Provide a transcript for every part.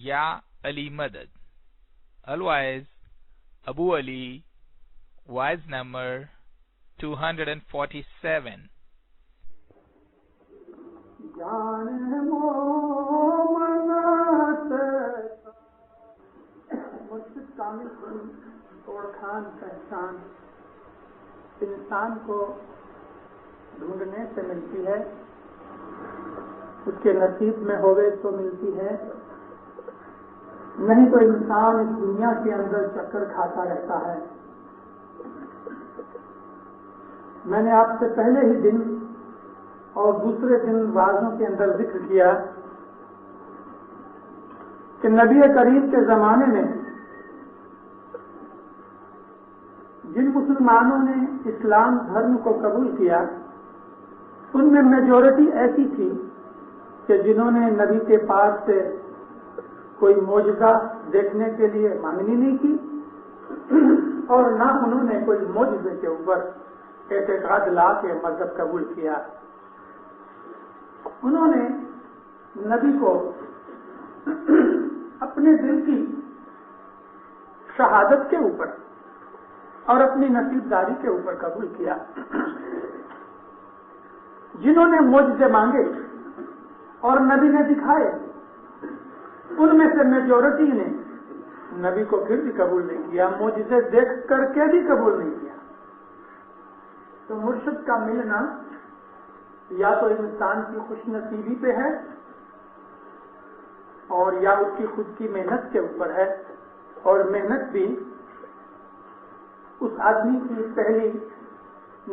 یا علی مدد. Otherwise, Abu Ali, wise number 247. مرشد کامل کی اوڑکھان پہچان انسان کو ڈھونڈنے سے ملتی ہے، اس کے نصیب میں ہوئے تو ملتی ہے، نہیں تو انسان اس دنیا کے اندر چکر کھاتا رہتا ہے. میں نے آپ سے پہلے ہی دن اور دوسرے دن وعظوں کے اندر ذکر کیا کہ نبی کریم کے زمانے میں جن مسلمانوں نے اسلام دھرم کو قبول کیا ان میں میجورٹی ایسی تھی کہ جنہوں نے نبی کے پاس سے کوئی معجزہ دیکھنے کے لیے مانگنی نہیں کی اور نہ انہوں نے کوئی معجزے کے اوپر اعتقاد لا کے مذہب قبول کیا. انہوں نے نبی کو اپنے دل کی شہادت کے اوپر اور اپنی نصیبداری کے اوپر قبول کیا. جنہوں نے معجزے مانگے اور نبی نے دکھائے ان میں سے میجورٹی نے نبی کو پھر بھی قبول نہیں کیا، معجزے دیکھ کر کے بھی قبول نہیں کیا. تو مرشد کا ملنا یا تو انسان کی خوش نصیبی پہ ہے اور یا اس کی خود کی محنت کے اوپر ہے، اور محنت بھی اس آدمی کی پہلی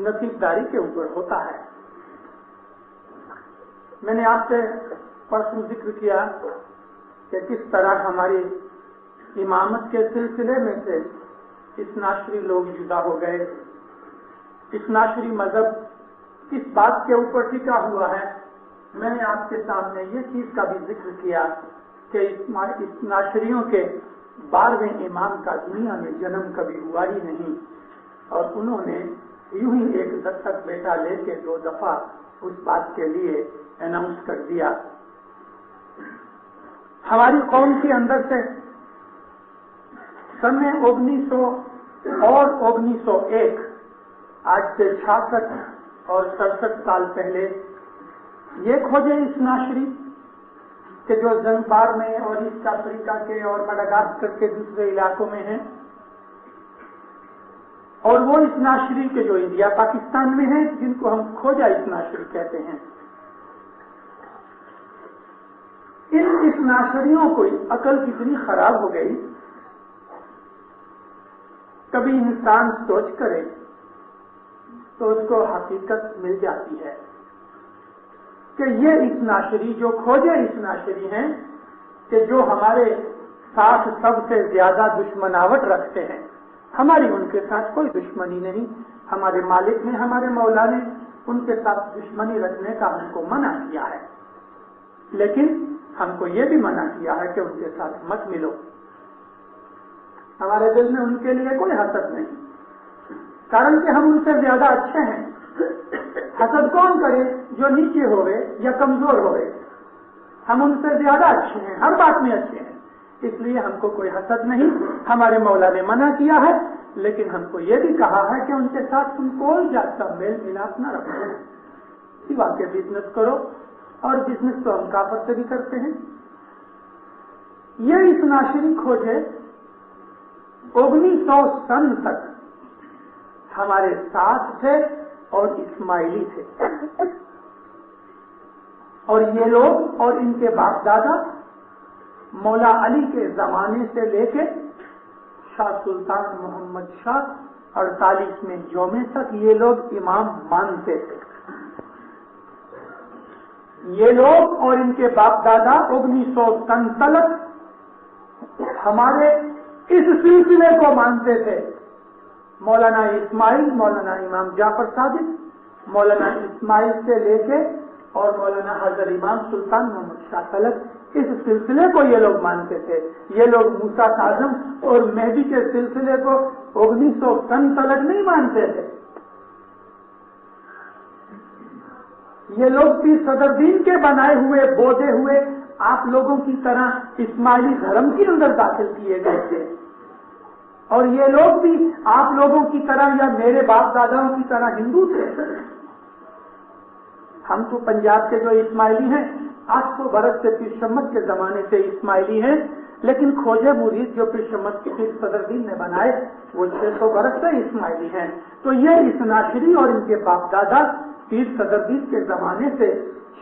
نصیبداری کے اوپر ہوتا ہے. میں نے آپ سے پرسوں ذکر کیا کہ کس طرح ہماری امامت کے سلسلے میں سے اثناشری لوگ جدا ہو گئے. اثناشری مذہب کس بات کے اوپر ٹکا ہوا ہے؟ میں نے آپ کے سامنے یہ چیز کا بھی ذکر کیا کہ اثناشریوں کے 12ویں امام کا دنیا میں جنم کبھی ہوا ہی نہیں، اور انہوں نے یوں ہی ایک دستک بیٹا لے کے 2 دفعہ اس بات کے لیے اناؤنس کر دیا. ہماری قوم کے اندر سے سن 1900 اور 1901 آج سے 66 اور 67 سال پہلے یہ کھوجے اثناشری کہ جو زنگبار میں اور ایسٹ افریقہ کے اور مڈغاسکر کے دوسرے علاقوں میں ہیں، اور وہ اثناشری کے جو انڈیا پاکستان میں ہیں جن کو ہم کھوجا اثناشری کہتے ہیں. ان اثناشریوں کو عقل کتنی خراب ہو گئی، کبھی انسان سوچ کرے تو اس کو حقیقت مل جاتی ہے کہ یہ اثناشری جو کھوجے اثناشری ہیں کہ جو ہمارے ساتھ سب سے زیادہ دشمناوٹ رکھتے ہیں، ہماری ان کے ساتھ کوئی دشمنی نہیں. ہمارے مالک نے، ہمارے مولا نے ان کے ساتھ دشمنی رکھنے کا ہم کو منع کیا ہے، لیکن ہم کو یہ بھی منع کیا ہے کہ ان کے ساتھ مت ملو. ہمارے دل میں ان کے لیے کوئی حسد نہیں، کارن کہ ہم ان سے زیادہ اچھے ہیں. حسد کون کرے؟ جو نیچے ہوئے یا کمزور ہوئے. ہم ان سے زیادہ اچھے ہیں، ہر بات میں اچھے ہیں، اس لیے ہم کو کوئی حسد نہیں. ہمارے مولا نے منع کیا ہے، لیکن ہم کو یہ بھی کہا ہے کہ ان کے ساتھ تم کوئی جات کا میل ملاپ نہ رکھو، سوا کے بزنس کرو، اور بزنس تو ہم کافر سے بھی کرتے ہیں. یہ اثناشری کھوجے 1900 سن تک ہمارے ساتھ تھے اور اسماعیلی تھے، اور یہ لوگ اور ان کے باپ دادا مولا علی کے زمانے سے لے کے شاہ سلطان محمد شاہ 48 میں جومے تک یہ لوگ امام مانتے تھے. یہ لوگ اور ان کے باپ دادا 1900 سن تلک ہمارے اس سلسلے کو مانتے تھے. مولانا اسماعیل، مولانا امام جعفر صادق، مولانا اسماعیل سے لے کے اور مولانا حضرت امام سلطان محمد شاہ تلک اس سلسلے کو یہ لوگ مانتے تھے. یہ لوگ موسیٰ کاظم اور مہدی کے سلسلے کو 1900 سن تلک نہیں مانتے تھے. یہ لوگ بھی صدر دین کے بنائے ہوئے بودے ہوئے آپ لوگوں کی طرح اسماعیلی دھرم کے اندر داخل کیے گئے تھے، اور یہ لوگ بھی آپ لوگوں کی طرح یا میرے باپ داداؤں کی طرح ہندو تھے۔ ہم تو پنجاب کے جو اسماعیلی ہیں 800 برس سے پیر شمت کے زمانے سے اسماعیلی ہیں، لیکن کھوجے مرید جو پیر شمت کے پیر صدر دین نے بنائے وہ 600 برس سے اسماعیلی ہیں۔ تو یہ اسناشری اور ان کے باپ دادا پیر صدر دین کے زمانے سے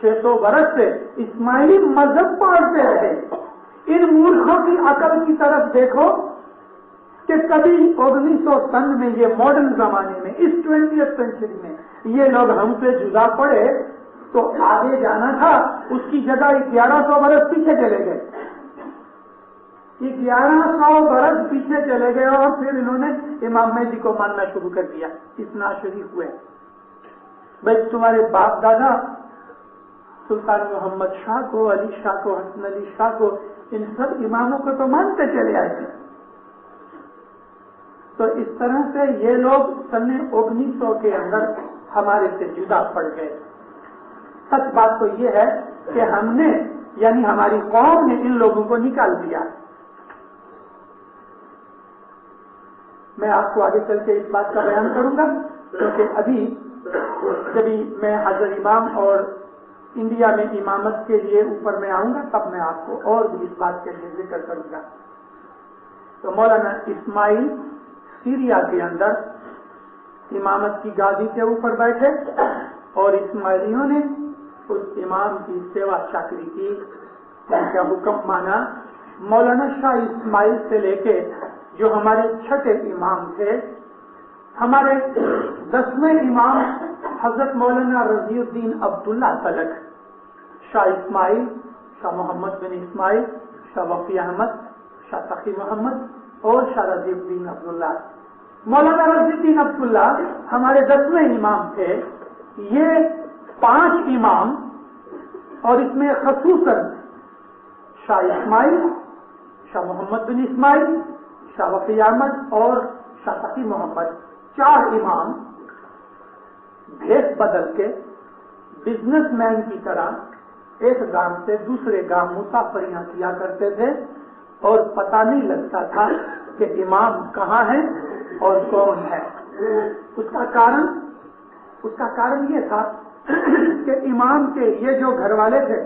600 برس سے اسماعیلی مذہب پالتے رہے۔ ان مورخوں کی عقل کی طرف دیکھو کہ کبھی 1900 میں یہ ماڈرن زمانے میں اس 20th سینچری میں یہ لوگ ہم سے جدا پڑے تو آگے جانا تھا، اس کی جگہ 1100 برس پیچھے چلے گئے، 1100 برس پیچھے چلے گئے، اور پھر انہوں نے امام مہدی کو ماننا شروع کر دیا، اتنا شریف ہوئے۔ بھائی تمہارے باپ دادا سلطان محمد شاہ کو، علی شاہ کو، حسن علی شاہ کو، ان سب اماموں کو تو مانتے چلے آئے تھے۔ تو اس طرح سے یہ لوگ سن 1900 کے اندر ہمارے سے جدا پڑ گئے۔ سچ بات تو یہ ہے کہ ہم نے یعنی ہماری قوم نے ان لوگوں کو نکال دیا۔ میں آپ کو آگے چل کے اس بات کا بیان کروں گا، کیونکہ ابھی جب میں حضرت امام اور انڈیا میں امامت کے لیے اوپر میں آؤں گا تب میں آپ کو اور بھی اس بات کے لیے ذکر کروں گا۔ تو مولانا اسماعیل سیریا کے اندر امامت کی گادی کے اوپر بیٹھے، اور اسماعیلیوں نے اس امام کی سیوا چاکری کی، ان کا حکم مانا۔ مولانا شاہ اسماعیل سے لے کے جو ہمارے چھٹے امام تھے، ہمارے 10ویں امام حضرت مولانا رضی الدین عبداللہ تلک، شاہ اسماعیل، شاہ محمد بن اسماعیل، شاہ وفی احمد، شاہ تقی محمد اور شاہ رضی الدین عبداللہ۔ مولانا رضی الدین عبداللہ ہمارے 10ویں امام تھے۔ یہ 5 امام، اور اس میں خصوصاً شاہ اسماعیل، شاہ محمد بن اسماعیل، شاہ وفی احمد اور شاہ تقی محمد، 4 امام بھیس بدل کے بزنس مین کی طرح ایک گام سے دوسرے گام مسافریاں کیا کرتے تھے، اور پتہ نہیں لگتا تھا کہ امام کہاں ہے اور کون ہے۔ اس کا کارن یہ تھا کہ امام کے یہ جو گھر والے تھے،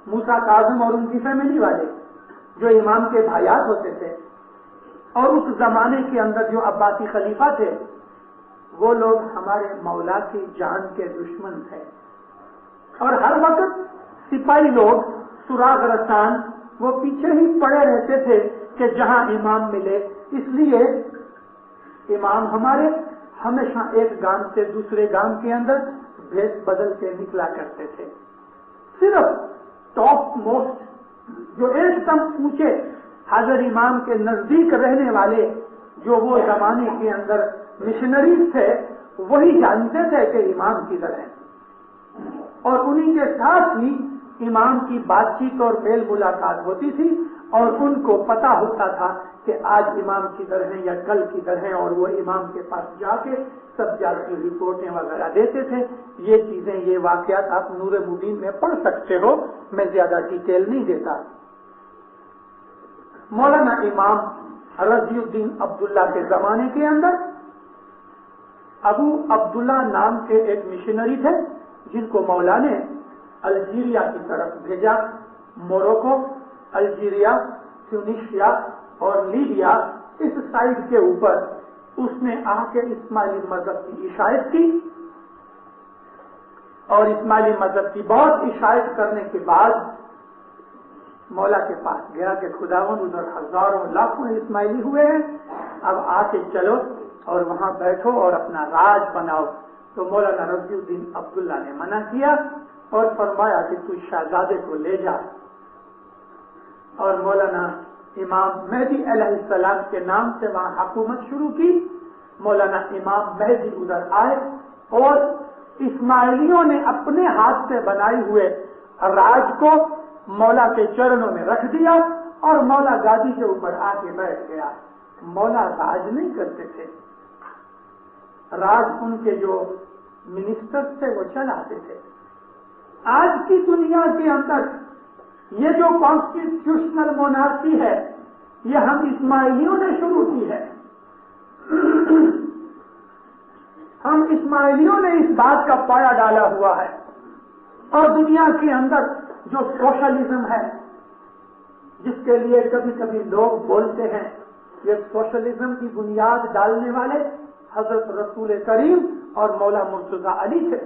موسیٰ کاظم اور ان کی فیملی والے جو امام کے بھائیات ہوتے تھے، اور اس زمانے کے اندر جو عباسی خلیفہ تھے، وہ لوگ ہمارے مولا کی جان کے دشمن تھے، اور ہر وقت سپاہی لوگ سراغ رسان وہ پیچھے ہی پڑے رہتے تھے کہ جہاں امام ملے۔ اس لیے امام ہمارے ہمیشہ ایک گام سے دوسرے گام کے اندر بھیس بدل کے نکلا کرتے تھے۔ صرف ٹاپ موسٹ جو ایک دم اونچے حضرت امام کے نزدیک رہنے والے جو وہ زمانے کے اندر مشنریز تھے، وہی جانتے تھے کہ امام کدھر ہے، اور انہی کے ساتھ ہی امام کی بات چیت اور میل ملاقات ہوتی تھی، اور ان کو پتا ہوتا تھا کہ آج امام کدھر ہیں یا کل کدھر ہیں، اور وہ امام کے پاس جا کے سب جا کی رپورٹیں وغیرہ دیتے تھے۔ یہ چیزیں، یہ واقعات آپ نور مبین میں پڑھ سکتے ہو، میں زیادہ ڈیٹیل نہیں دیتا۔ مولانا امام رضی الدین عبداللہ کے زمانے کے اندر ابو عبداللہ نام کے ایک مشنری تھے، جن کو مولا نے الجیریا کی طرف بھیجا۔ موروکو، الجیریا، ٹیونیشیا اور لیبیا، اس سائڈ کے اوپر اس نے آ کے اسماعیلی مذہب کی اشاعت کی، اور اسماعیلی مذہب کی بہت اشاعت کرنے کے بعد مولا کے پاس گیا کہ خداوند ادھر ہزاروں لاکھوں اسماعیلی ہوئے ہیں، اب آ کے چلو اور وہاں بیٹھو اور اپنا راج بناؤ۔ تو مولانا رضی الدین عبداللہ نے منع کیا اور فرمایا کہ تو شہزادے کو لے جا، اور مولانا امام مہدی علیہ السلام کے نام سے وہاں حکومت شروع کی۔ مولانا امام مہدی ادھر آئے، اور اسماعیلیوں نے اپنے ہاتھ سے بنائے ہوئے راج کو مولا کے چرنوں میں رکھ دیا، اور مولا گادی کے اوپر آ کے بیٹھ گیا۔ مولا راج نہیں کرتے تھے، راج ان کے جو منسٹر تھے وہ چلاتے تھے۔ آج کی دنیا کے اندر یہ جو کانسٹیٹیوشنل مونارکی ہے یہ ہم اسماعیلیوں نے شروع کی ہے. ہم اسماعیلیوں نے اس بات کا پایا ڈالا ہوا ہے. اور دنیا کے اندر جو سوشلزم ہے جس کے لیے کبھی کبھی لوگ بولتے ہیں یہ سوشلزم کی بنیاد ڈالنے والے حضرت رسول کریم اور مولا مرتضی علی تھے.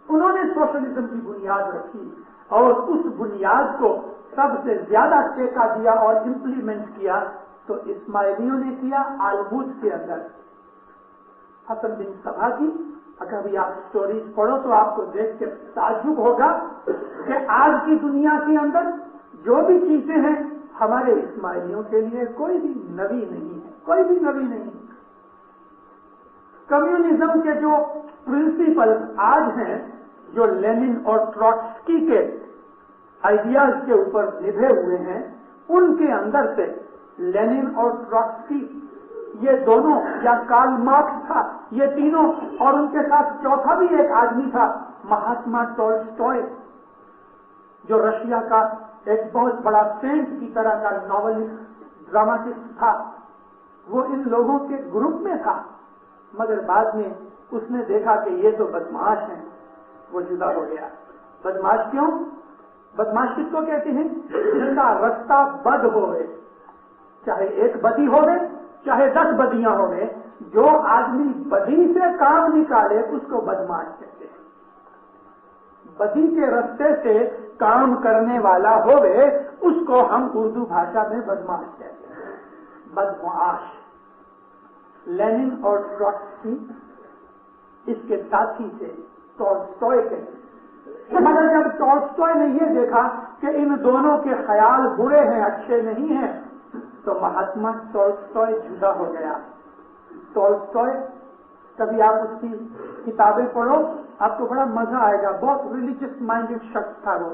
انہوں نے سوشلزم کی بنیاد رکھی اور اس بنیاد کو سب سے زیادہ ٹیکا دیا اور امپلیمنٹ کیا تو اسماعیلیوں نے کیا آلبوز کے اندر. حسن بن صبا کی اگر بھی آپ سٹوریز پڑھو تو آپ کو دیکھ کے تعجب ہوگا کہ آج کی دنیا کے اندر جو بھی چیزیں ہیں ہمارے اسماعیلیوں کے لیے کوئی بھی نوی نہیں ہے, کوئی بھی نوی نہیں. کمیونزم کے جو پرنسپل آج ہیں جو لینن اور ٹروٹسکی کے آئیڈیاز کے اوپر نبھے ہوئے ہیں ان کے اندر سے لینن اور ٹروٹسکی یہ دونوں یا کارل مارکس تھا یہ تینوں اور ان کے ساتھ چوتھا بھی ایک آدمی تھا مہاتما ٹولسٹوئے جو رشیا کا ایک بہت بڑا سینٹ کی طرح کا ناولسٹ ڈراماٹسٹ تھا. وہ ان لوگوں کے گروپ میں تھا مگر بعد میں اس نے دیکھا کہ یہ تو بدمعاش ہیں, وہ جدا ہو گیا. بدمعاش کیوں؟ بدمعاش کس کو کہتے ہیں؟ جن کا رستہ بد ہوئے, چاہے ایک بدی ہوئے چاہے 10 بدیاں ہوئے, جو آدمی بدی سے کام نکالے اس کو بدمعاش کہتے ہیں. بدی کے رستے سے کام کرنے والا ہوئے اس کو ہم اردو بھاشا میں بدمعاش کہتے ہیں. بدمعاش. لینن اور ٹروٹسکی اس کے ساتھی سے ٹولسٹوئے کہتے ہیں. مگر جب ٹولسٹوئے نے یہ دیکھا کہ ان دونوں کے خیال برے ہیں, اچھے نہیں ہیں, تو مہاتما ٹولسٹوئے جدا ہو گیا. ٹولسٹوئے کبھی آپ اس کی کتابیں پڑھو آپ کو بڑا مزہ آئے گا. بہت ریلیجس مائنڈیڈ شخص تھا, وہ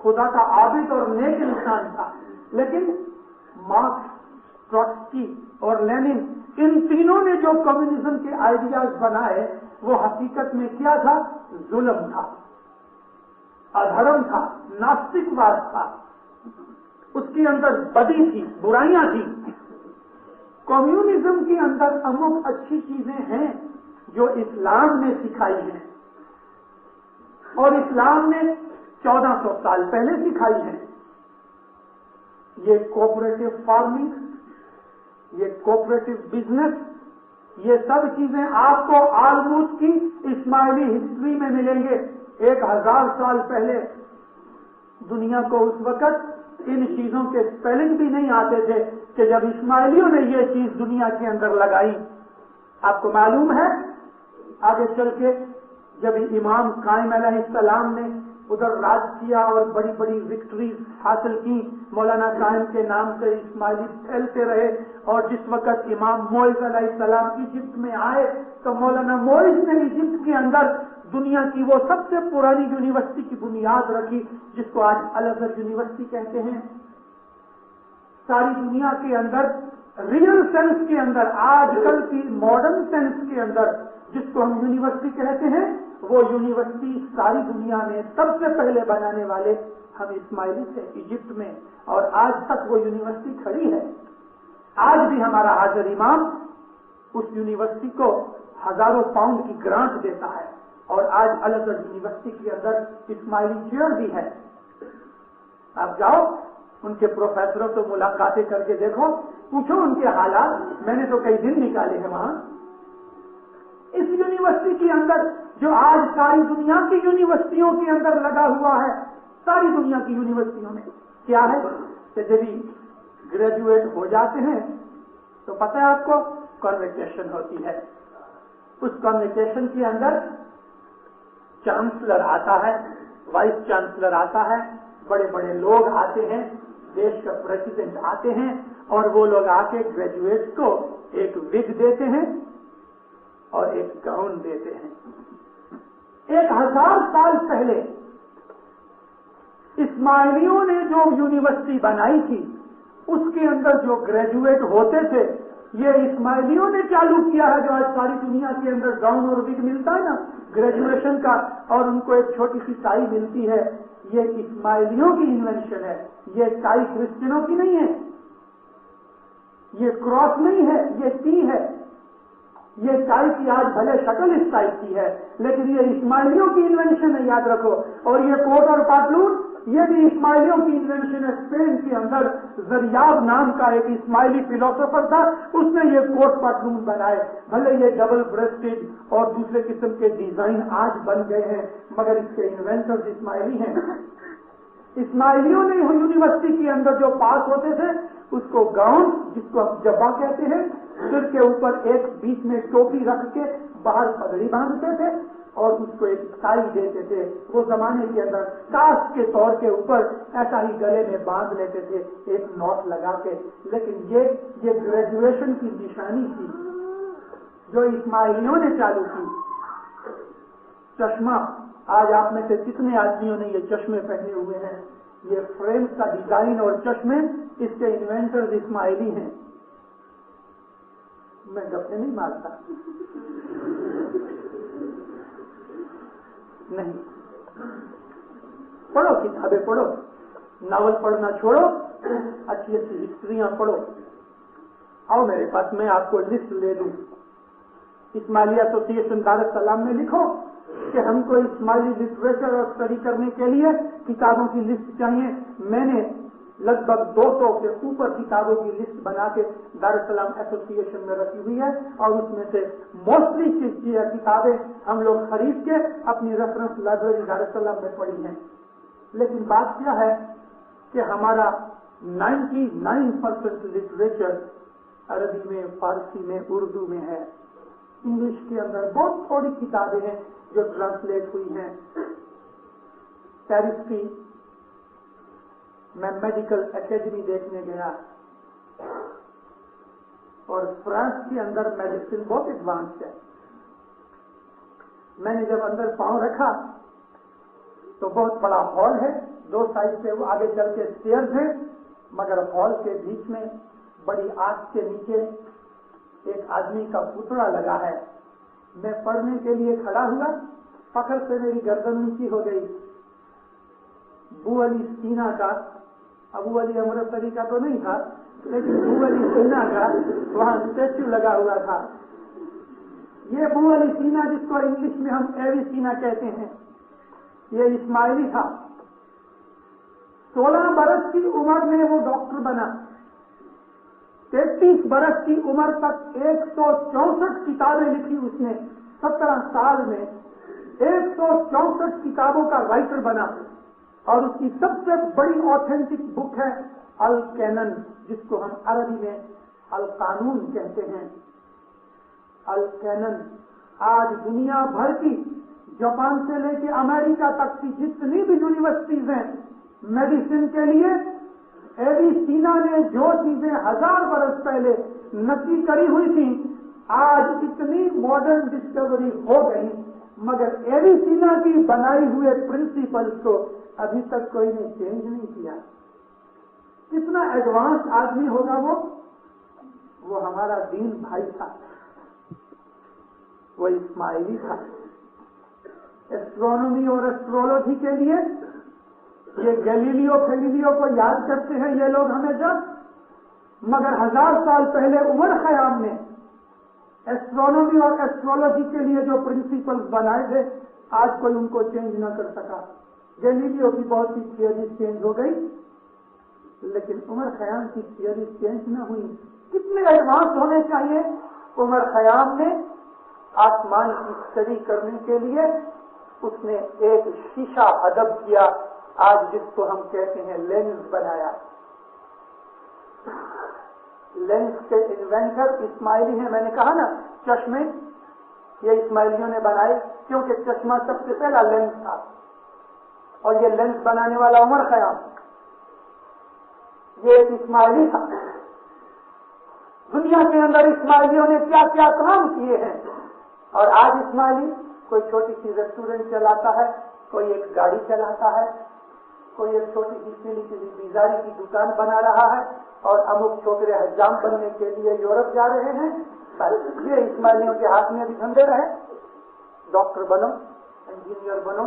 خدا کا عابد اور نیک انسان تھا. لیکن مارکس, ٹروٹسکی اور لینن ان تینوں نے جو کمیونزم کے آئیڈیاز بنائے وہ حقیقت میں کیا تھا؟ ظلم تھا, ادھرم تھا, ناستکواد تھا. اس کے اندر بدی تھی, برائیاں تھیں. کمیونزم کے اندر امک اچھی چیزیں ہیں جو اسلام نے سکھائی ہیں اور اسلام نے 1400 سال پہلے سکھائی ہیں. یہ کوآپریٹو فارمنگ, یہ کوآپریٹو بزنس, یہ سب چیزیں آپ کو آلموز کی اسماعیلی ہسٹری میں ملیں گے. 1000 سال پہلے دنیا کو اس وقت ان چیزوں کے اسپیلنگ بھی نہیں آتے تھے کہ جب اسماعیلیوں نے یہ چیز دنیا کے اندر لگائی. آپ کو معلوم ہے آگے چل کے جب امام قائم علیہ السلام نے ادھر راج کیا اور بڑی بڑی وکٹریز حاصل کی, مولانا قائم کے نام سے اسماعیلی پھیلتے رہے, اور جس وقت امام موعظ علیہ السلام ایجپٹ میں آئے تو مولانا موعظ نے ایجپٹ کے اندر دنیا کی وہ سب سے پرانی یونیورسٹی کی بنیاد رکھی جس کو آج الازہر یونیورسٹی کہتے ہیں. ساری دنیا کے اندر ریئل سینس کے اندر, آج کل کی ماڈرن سینس کے اندر جس کو ہم یونیورسٹی کہتے ہیں, وہ یونیورسٹی ساری دنیا میں سب سے پہلے بنانے والے ہم اسماعیلی تھے ایجپٹ میں, اور آج تک وہ یونیورسٹی کھڑی ہے. آج بھی ہمارا حاضر امام اس یونیورسٹی کو ہزاروں پاؤنڈ کی گرانٹ دیتا ہے, اور آج الازہر یونیورسٹی کے اندر اسماعیلی چیئر بھی ہے. آپ جاؤ ان کے پروفیسروں سے ملاقاتیں کر کے دیکھو, پوچھو ان کے حالات. میں نے تو کئی دن نکالے ہیں وہاں. اس یونیورسٹی کے اندر جو آج ساری دنیا کی یونیورسٹیوں کے اندر لگا ہوا ہے, ساری دنیا کی یونیورسٹیوں میں کیا ہے کہ جب گریجویٹ ہو جاتے ہیں تو پتہ ہے آپ کو کنوکیشن ہوتی ہے. اس کنوکیشن کے اندر چانسلر آتا ہے, وائس چانسلر آتا ہے, بڑے بڑے لوگ آتے ہیں, دیش کا پریزیڈنٹ آتے ہیں, اور وہ لوگ آ کے گریجویٹ کو ایک وگ دیتے ہیں اور ایک گاؤن دیتے ہیں. 1000 سال پہلے اسماعیلیوں نے جو یونیورسٹی بنائی تھی اس کے اندر جو گریجویٹ ہوتے تھے یہ اسماعیلیوں نے چالو کیا ہے. جو آج ساری دنیا کے اندر گاؤن اور وگ ملتا ہے نا گریجویشن کا, اور ان کو ایک چھوٹی سی ٹائی ملتی ہے, یہ اسماعیلیوں کی انوینشن ہے، یہ کائی کرسچنوں کی نہیں ہے، یہ کراس نہیں ہے، یہ ٹی ہے۔ یہ ٹائی کی آج بھلے شکل اس ٹائپ کی ہے لیکن یہ اسماعیلیوں کی انوینشن ہے، یاد رکھو۔ اور یہ کوٹ اور پاٹلون یہ بھی اسماعیلیوں کی انوینشن ہے۔ اسپین کے اندر زریاب نام کا ایک اسماعیلی فلاسفر تھا، اس نے یہ کوٹ پاٹلون بنائے۔ بھلے یہ ڈبل بریسٹڈ اور دوسرے قسم کے ڈیزائن آج بن گئے ہیں مگر اس کے انوینٹرز اسماعیلی ہیں۔ اسماعیلیوں نے یونیورسٹی کے اندر جو پاس ہوتے تھے اس کو گاؤن، جس کو ہم جبا کہتے ہیں، سر کے اوپر ایک بیچ میں ٹوپی رکھ کے باہر پگڑی باندھتے تھے اور اس کو ایک ٹائی دیتے تھے۔ وہ زمانے کے اندر کاسٹ کے طور کے اوپر ایسا ہی گلے میں باندھ لیتے تھے ایک نوٹ لگا کے۔ لیکن یہ گریجویشن کی نشانی تھی جو اسماعیلیوں نے چالو کی۔ چشمہ، آج آپ میں سے کتنے آدمیوں نے یہ چشمے پہنے ہوئے ہیں؟ یہ فریم کا ڈیزائن اور چشمے اس کے انوینٹرز اسماعیلی ہیں۔ میں گپے نہیں مارتا، نہیں، پڑھو کتابیں پڑھو، ناول پڑھنا چھوڑو، اچھی اچھی ہسٹریاں پڑھو۔ آؤ میرے پاس، میں آپ کو لسٹ لے دوں۔ اسماعیلی ایسوسی ایشن دار السلام میں لکھو کہ ہم کو اسماعیلی لٹریچر اور اسٹڈی کرنے کے لیے کتابوں کی لسٹ چاہیے۔ میں نے لگ بھگ 200 کے اوپر کتابوں کی لسٹ بنا کے دارالسلام ایسوسی ایشن میں رکھی ہوئی ہے اور اس میں سے موسٹلی کتابیں ہم لوگ خرید کے اپنی ریفرنس لائبریری دارالسلام میں پڑھی ہیں۔ لیکن بات کیا ہے کہ ہمارا 99% لٹریچر عربی میں، فارسی میں، اردو میں ہے۔ انگلش کے اندر بہت تھوڑی کتابیں ہیں جو ٹرانسلیٹ ہوئی ہیں۔ پیرس کی میں میڈیکل اکیڈمی دیکھنے گیا اور فرانس کے اندر میڈیسن بہت ایڈوانس ہے۔ میں نے جب اندر پاؤں رکھا تو بہت بڑا ہال ہے، 2 سائڈ سے وہ آگے چل کے اسٹیئرز ہیں، مگر ہال کے بیچ میں بڑی آگ کے نیچے ایک آدمی کا پتلا لگا ہے۔ میں پڑھنے کے لیے کھڑا ہوا، فخر سے میری گردن نیچی ہو گئی۔ ابو علی سینا کا، ابو علی امرتسری کا تو نہیں تھا لیکن ابو علی سینا کا وہاں اسٹیچو لگا ہوا تھا۔ یہ ابو علی سینا جس کو انگلش میں ہم ایوی سینا کہتے ہیں، یہ اسماعیلی تھا۔ 16 برس کی عمر میں وہ ڈاکٹر بنا۔ 33 برس کی عمر تک 164 کتابیں لکھی اس نے۔ 17 سال میں 164 کتابوں کا رائٹر بنا اور اس کی سب سے بڑی آتھینٹک بک ہے الکینن، جس کو ہم عربی میں القانون کہتے ہیں۔ الکینن آج دنیا بھر کی، جاپان سے لے کے امریکہ تک کی جتنی بھی یونیورسٹیز ہیں میڈیسن کے لیے، ایوی سینا نے جو چیزیں 1000 برس پہلے نقی کری ہوئی تھی آج اتنی ماڈرن ڈسکوری ہو گئی مگر ایوی سینا کی بنائی ہوئے پرنسپلز کو ابھی تک کوئی نے چینج نہیں کیا۔ کتنا ایڈوانس آدمی ہوگا وہ ہمارا دین بھائی تھا، وہ اسماعیلی تھا۔ ایسٹرونومی اور ایسٹرولوجی کے لیے یہ گلیلیو کو یاد کرتے ہیں یہ لوگ ہمیشہ، مگر 1000 سال پہلے عمر خیام نے ایسٹرونومی اور ایسٹرولوجی کے لیے جو پرنسپلز بنائے تھے آج کوئی ان کو چینج نہ کر سکا۔ گلیلیو کی بہت سی تھیوری چینج ہو گئی لیکن عمر خیام کی تھیوری چینج نہ ہوئی۔ کتنے ایڈوانس ہونے چاہیے؟ عمر خیام نے آسمان کی اسٹڈی کرنے کے لیے اس نے ایک شیشہ ادب کیا، آج جس کو ہم کہتے ہیں لینس بنایا۔ لینس کے انوینٹر اسماعیلی ہیں۔ میں نے کہا نا چشمے یہ اسماعیلیوں نے بنائے کیونکہ چشمہ سب سے پہلا لینس تھا اور یہ لینس بنانے والا عمر خیام یہ ایک اسماعیلی تھا۔ دنیا کے اندر اسماعیلیوں نے کیا کیا کام کیے ہیں اور آج اسماعیلی کوئی چھوٹی سی ریسٹورینٹ چلاتا ہے، کوئی ایک گاڑی چلاتا ہے، کوئی ایک چھوٹی سی پیلی سی بیزاری کی دکان بنا رہا ہے اور امک چھوکرے حجام بننے کے لیے یورپ جا رہے ہیں۔ یہ اسماعیلیوں کے ہاتھ میں بھی دھندے رہے، ڈاکٹر بنو، انجینئر بنو،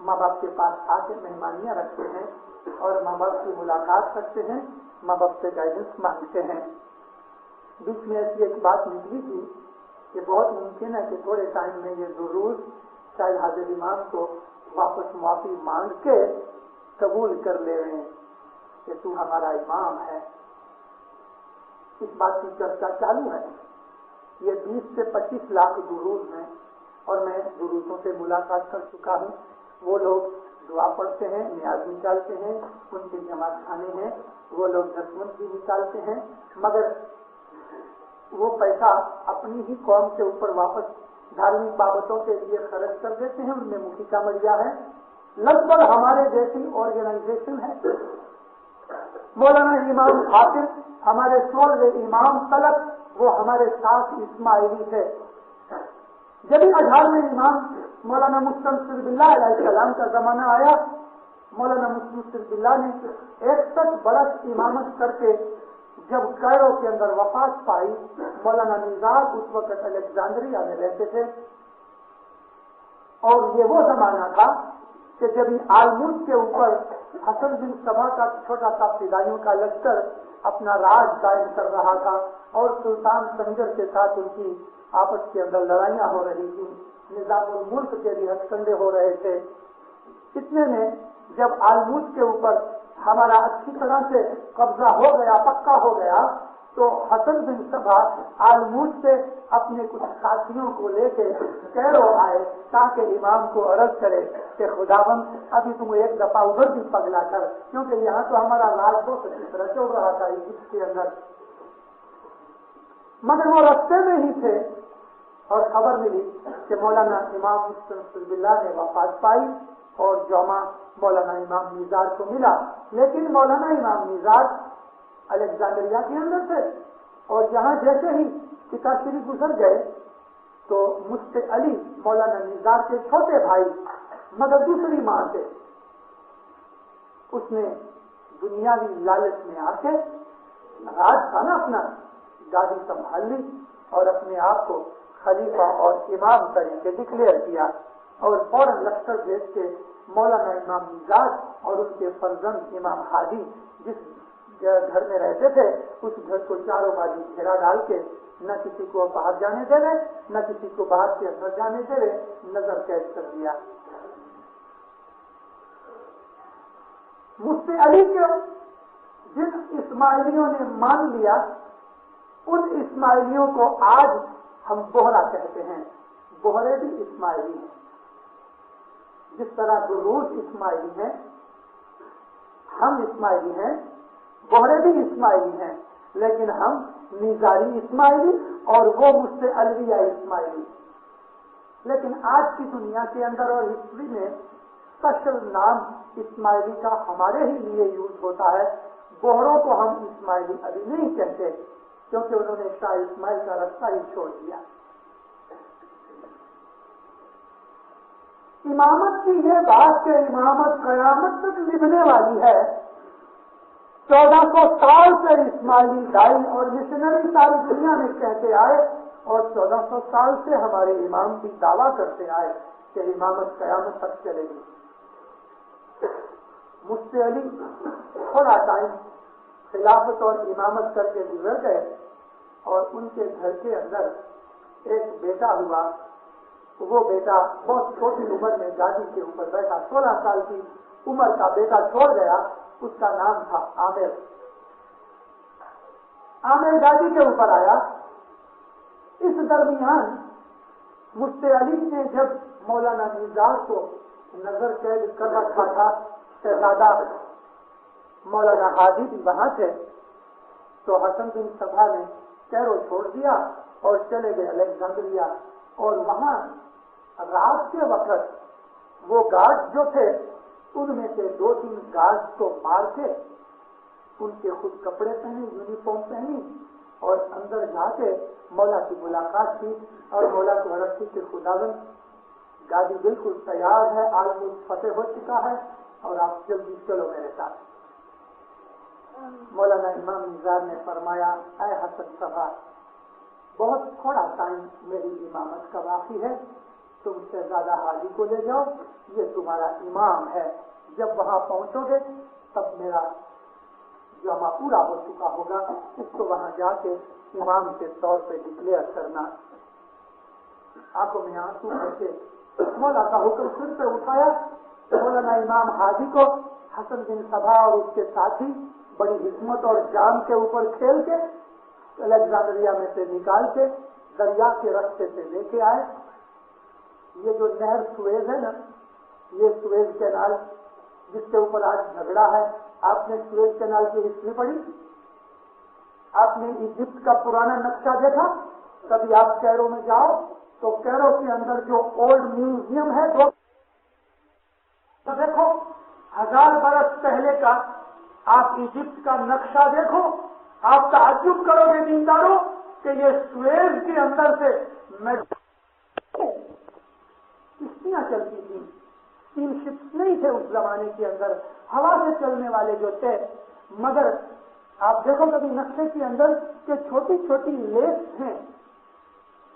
ماں باپ کے پاس آ کے مہمانیاں رکھتے ہیں اور ماں باپ کی ملاقات کرتے ہیں، ماں باپ سے گائیڈنس مانگتے ہیں۔ بیچ میں ایسی ایک بات نکلی تھی کہ بہت ممکن ہے کہ تھوڑے ٹائم میں یہ ضرور شاید حاضر امام کو واپس معافی مانگ کے قبول کر لے رہے ہیں کہ تو ہمارا امام ہے۔ اس بات کی چرچا چالو ہے۔ یہ 20 سے 25 لاکھ دروز ہیں اور میں دروزوں سے ملاقات کر چکا ہوں۔ وہ لوگ دعا پڑھتے ہیں، نیاز نکالتے ہیں، ان کے جماعت خانے ہیں، وہ لوگ دستمند بھی نکالتے ہیں، مگر وہ پیسہ اپنی ہی قوم کے اوپر واپس دھارمک بابتوں کے لیے خرچ کر دیتے ہیں۔ ان میں مفتی کا مڑیا ہے، لگ بھگ ہمارے جیسی آرگنائزیشن ہے۔ مولانا امام حافظ ہمارے 16 امام طلب وہ ہمارے ساتھ اسماعیلی تھے۔ جب 18ویں امام مولانا مستنصر باللہ علیہ السلام کا زمانہ آیا، مولانا مستنصر باللہ نے 61 برس امامت کر کے جب کائرو کے اندر وفات پائی، مولانا نزار اس وقت الیگزینڈریا میں رہتے تھے، اور یہ وہ زمانہ تھا کہ جب آلموس کے اوپر حسن بن صبا کا چھوٹا سا فدائیوں کا لشکر اپنا راج قائم کر رہا تھا اور سلطان سنجر کے ساتھ ان کی آپس کے اندر لڑائیاں ہو رہی تھی، نظام الملک کے بھی ہتھ کنڈے ہو رہے تھے۔ اتنے میں جب آلموس کے اوپر ہمارا اچھی طرح سے قبضہ ہو گیا، پکا ہو گیا، تو حسن بن صبا آلموس سے اپنے کچھ ساتھیوں کو لے کے کیرو آئے تاکہ امام کو عرض کرے کہ خداوند ابھی تم ایک دفعہ ادھر بھی پگلا کر، کیونکہ یہاں تو ہمارا راج بہت اچھی طرح چل رہا تھا ایجپٹ کے اندر۔ مگر وہ رستے میں ہی تھے اور خبر ملی کہ مولانا امام مستنصر باللہ نے وفات پائی اور جومہ مولانا امام نزار کو ملا، لیکن مولانا امام نزار الیگزینڈریا کے اندر تھے، اور جہاں جیسے ہی پتا شری گزر گئے تو مفتی علی مولانا نزار کے چھوٹے بھائی مگر دوسری ماں سے، اس نے دنیاوی لالچ میں آ کے راج تھا نا اپنا، گادی سنبھال لی اور اپنے آپ کو خلیفہ اور امام طریقے ڈکلیئر کیا، اور فوراً لشکر بھیج کے مولانا امام نزار اور اس کے فرزند امام ہادی جس گھر میں رہتے تھے اس گھر کو چاروں بازو گھیرا ڈال کے نہ کسی کو باہر جانے دے رہے، نہ کسی کو باہر کے اندر جانے دے رہے، نظر قید کر دیا۔ مفتی علی کے جن اسماعیلیوں نے مان لیا، ان اسماعیلیوں کو آج ہم بوہرا کہتے ہیں۔ بوہرے بھی اسماعیلی ہیں، جس طرح دروز اسماعیلی ہیں، ہم اسماعیلی ہیں، بوہرے بھی اسماعیلی ہیں، لیکن ہم نزاری اسماعیلی اور وہ مجھ سے الویہ اسماعیلی۔ لیکن آج کی دنیا کے اندر اور ہسٹری میں اسپیشل نام اسماعیلی کا ہمارے ہی لیے یوز ہوتا ہے۔ بوہروں کو ہم اسماعیلی ابھی نہیں کہتے کیونکہ انہوں نے شاہ اسماعیل کا رستہ ہی چھوڑ دیا۔ امامت کی یہ بات کہ امامت قیامت تک نبھنے والی ہے، 1400 سال سے اسماعیلی دائی اور مشنری ساری دنیا میں کہتے آئے، اور 1400 سال سے ہمارے امام کی دعویٰ کرتے آئے کہ امامت قیامت تک چلے گی۔ مفتی علی تھوڑا ٹائم خلافت اور امامت کر کے گزر گئے، اور ان کے گھر کے اندر ایک بیٹا ہوا۔ وہ بیٹا بہت چھوٹی عمر میں گادی کے اوپر بیٹھا، 16 سال کی عمر کا بیٹا چھوڑ گیا، اس کا نام تھا عامر۔ عامر گادی کے اوپر آیا۔ اس درمیان مفتی علی نے جب مولانا نزار کو نظر قید کر رکھا تھا، شہزادہ مولانا ہادی بھی وہاں تھے، تو حسن بن صبا نے کیرو چھوڑ دیا اور چلے گئے الیگزینڈریا، اور وہاں رات کے وقت وہ گارڈ جو تھے ان میں سے 2-3 گارڈ کو مار کے ان کے خود کپڑے پہنے، یونیفارم پہنی، اور اندر جا کے مولا کی ملاقات کی، اور مولا کو عرض کی کہ خداوند گاڑی بالکل تیار ہے، آلموس فتح ہو چکا ہے، اور آپ جلدی چلو میرے ساتھ۔ مولانا امام نزار نے فرمایا، اے حسن صبا، بہت تھوڑا ٹائم میری امامت کا باقی ہے، تم شہزادہ حاجی کو لے جاؤ، یہ تمہارا امام ہے، جب وہاں پہنچو گے تب میرا جمع پورا ہو چکا ہوگا، اس کو وہاں جا کے امام کے طور پہ ڈکلیئر کرنا۔ آنکھوں میں آنسو بھر کے مولا کا حکم سر پہ اٹھایا، مولانا امام حاجی کو حسن بن صبا اور اس کے ساتھی بڑی حکمت اور جان کے اوپر کھیل کے الیگزینڈریا میں سے نکال کے دریا کے رستے سے لے کے آئے۔ یہ جو نہر سویز ہے نا، یہ سویز کینال جس کے اوپر آج جھگڑا ہے، آپ نے سویز کینال کی ہسٹری پڑھی؟ آپ نے ایجپٹ کا پرانا نقشہ دیکھا؟ کبھی آپ کیرو میں جاؤ تو کیرو کے اندر جو اولڈ میوزیم ہے وہ دیکھو، 1000 برس پہلے کا آپ ایجپٹ کا نقشہ دیکھو، آپ تعجب کرو گے دینداروں کہ یہ سویز کے اندر سے کشتیاں چلتی تھیں، اسٹیم شپس نہیں تھے اس زمانے کے اندر، ہوا سے چلنے والے جو تھے، مگر آپ دیکھو کبھی نقشے کے اندر کہ چھوٹی چھوٹی لیکس ہیں،